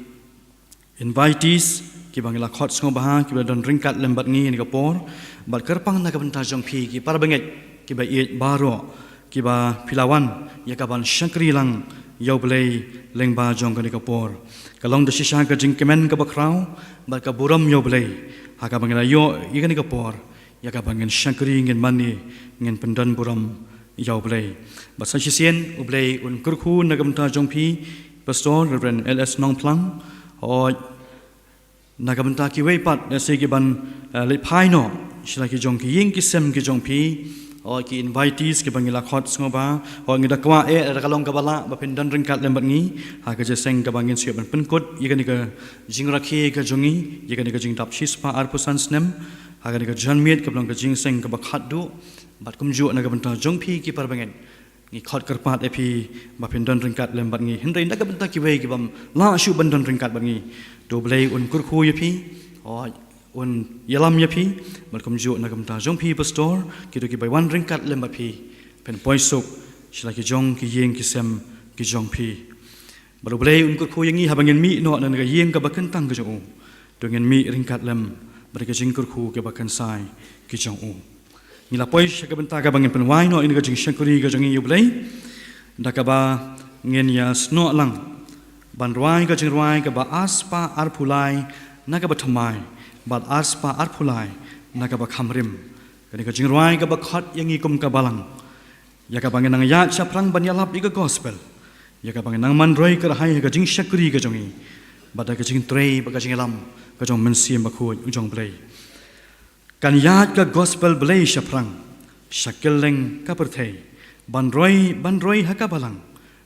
Speaker 1: invitees ki bangila khot sngobah ki don ringkat lembat ngi ni kapor bat kerpang na kabenta jong phi ki par benget ki ba iet baro ki ba pilawan ya kaban syakri lang yau belai leng ba jong ka ni kapor kalong de shisha ka jing kemen ka bakrau bat ka buram yau belai ha ka bangila yo i ka ni kapor ya ka bangin syakri ngin mani ngin pendan buram yau belai bat sa shisien u belai un kurkhu na kabenta jong phi Pastor Reverend LS Nong Plang o nakabenta ki weipat se ki ban le phai no shila ki jong ki ying ki sem ki jong phi o ki invitees ki bangila khot sngoba o ngida kwa ra kalong ka bala ba pen dan ringkat lembat ngi ha ka je seng ka bangin siap ban penkut yika ni ka jing rakhi ka jongi yika ni ka jing tap shispa arpusan snem ha ka ni ka janmiet ka blang ka jing seng ka ba khat du bat kumju na ka benta jong phi ki par bangen ngi khot kerpat epi ba pen dan ringkat lembat ngi hindai na ka benta ki wei ki bam la shu ban dan ringkat bat ngi do blai un kurkhu yapi o un yalam yapi malkom jo na kamta jong phi pastor ki do ki bai wan ringkat lembat phi pen poisuk shila ki jong ki yeng ki sem ki jong phi baru blai un kurkhu yangi habangin mi no na ga yeng ka bakan tang ka jong do ngen mi ringkat lem bar ka jing kurkhu ke bakan sai ki jong u nila pois ka benta ka bangin pen wai no in ga jing shankuri ga jong yu blai da ka ba ngen ya sno lang ban ruai ka jing ruai ka ba aspa arpulai na ka ba thamai ba aspa arpulai na ka ba khamrim kani ka jing ruai ka ba khat yangi kum ka balang ya ka bangin nang ya chaprang ban yalap i ka gospel ya ka bangin nang man roi ka hai ka jing shakri ka jongi ba da ka jing trei ba ka jing lam ka jong men sim ba khu jong blai kan yat ka gospel blai chaprang shakeleng ka perthei ban roi ha ka balang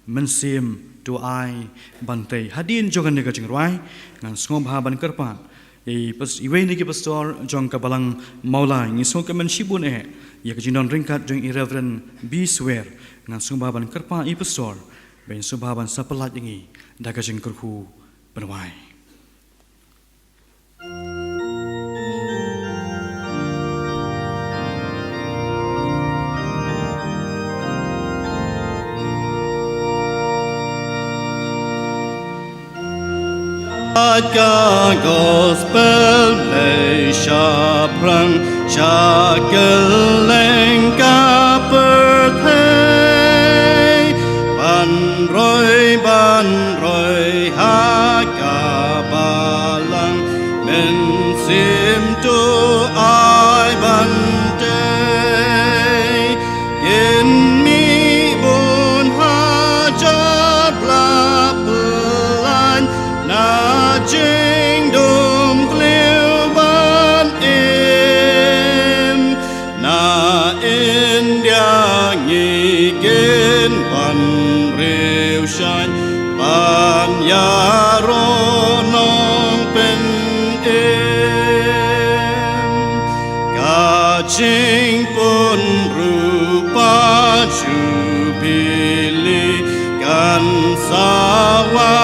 Speaker 1: men sim tu ai bante hadin jogan nega jing ruai ngan sngom ha ban kerpan pas iwe ni ki pastor jong ka balang maula ngi so ka men shibun ya ka jinon ringkat jong irreverend b swear ngan sngom ha ban kerpa i pastor ben subha ban sapalat ngi daga jing kurku benwai
Speaker 2: Ka gospel lay shaprang shakeleng ka perthei ban roi ha ka balang men sim tu ai ban day in mi bun ha ja bla plan na jing dum kliu ban im na india ngi gen ban riu shan ban ya ro nong pen im ka jing pun rupa jubili kan sawa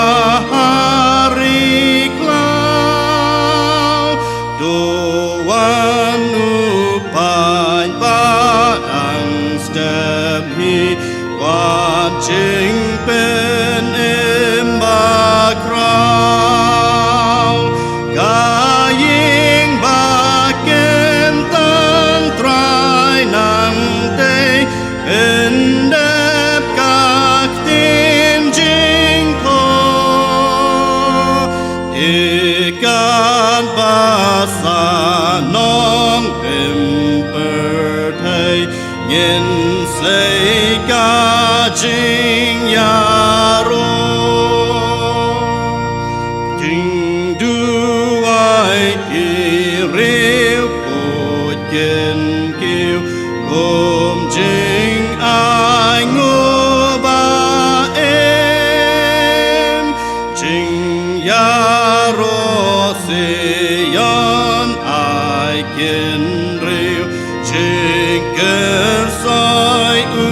Speaker 2: Jing pen imba krau ka ying ba kem tan trai nang te pen dep kak tim jing po ikan basa nong pem per thai ngin say ka jing ya ro jing du ai ki riu po gen kiu gom jing ai ngo ba em jing ya ro se yon ai ken riu jing ker sai u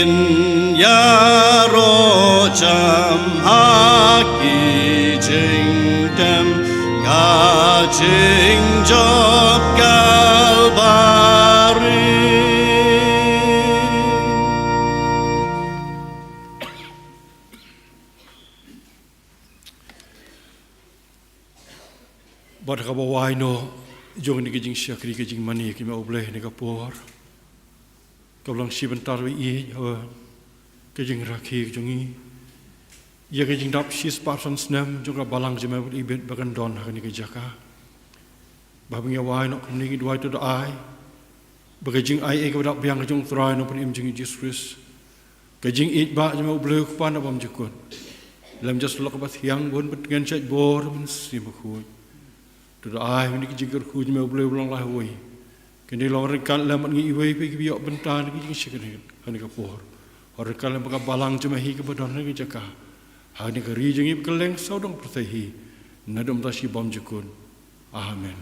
Speaker 2: in ya ro cham ha ki jing dem ka jing job Calvary.
Speaker 3: Bad ka bawai no jong ni kijing syakri kijing mani ki ma obleh ni kapor. Kablang sibentar wi i kijing rakhi jongi. Ya kijing dap sis parson snem jong ka balang jema ibet bagan don ha ni kijaka. Babing ya wai no ni ki duai to da ai. Bagajing ai e ka dap biang jong trai no pen im jing Jesus Christ. Kijing it ba jema obleh ku pan abam jikun. Lam jas lok bat hiang bon bet ngan chat bor men sim khu. Tudo ai ni ki jigar ku me boleh ulang lah woi. Kini lor kan lam ngi wei pe ki biok bentan ki sikir hani ka por. Or kan lam ka balang cuma hi ka badon ni jaka. Hani ka ri jengi keleng saudong pertehi. Nadom tashi bom jekun. Amen.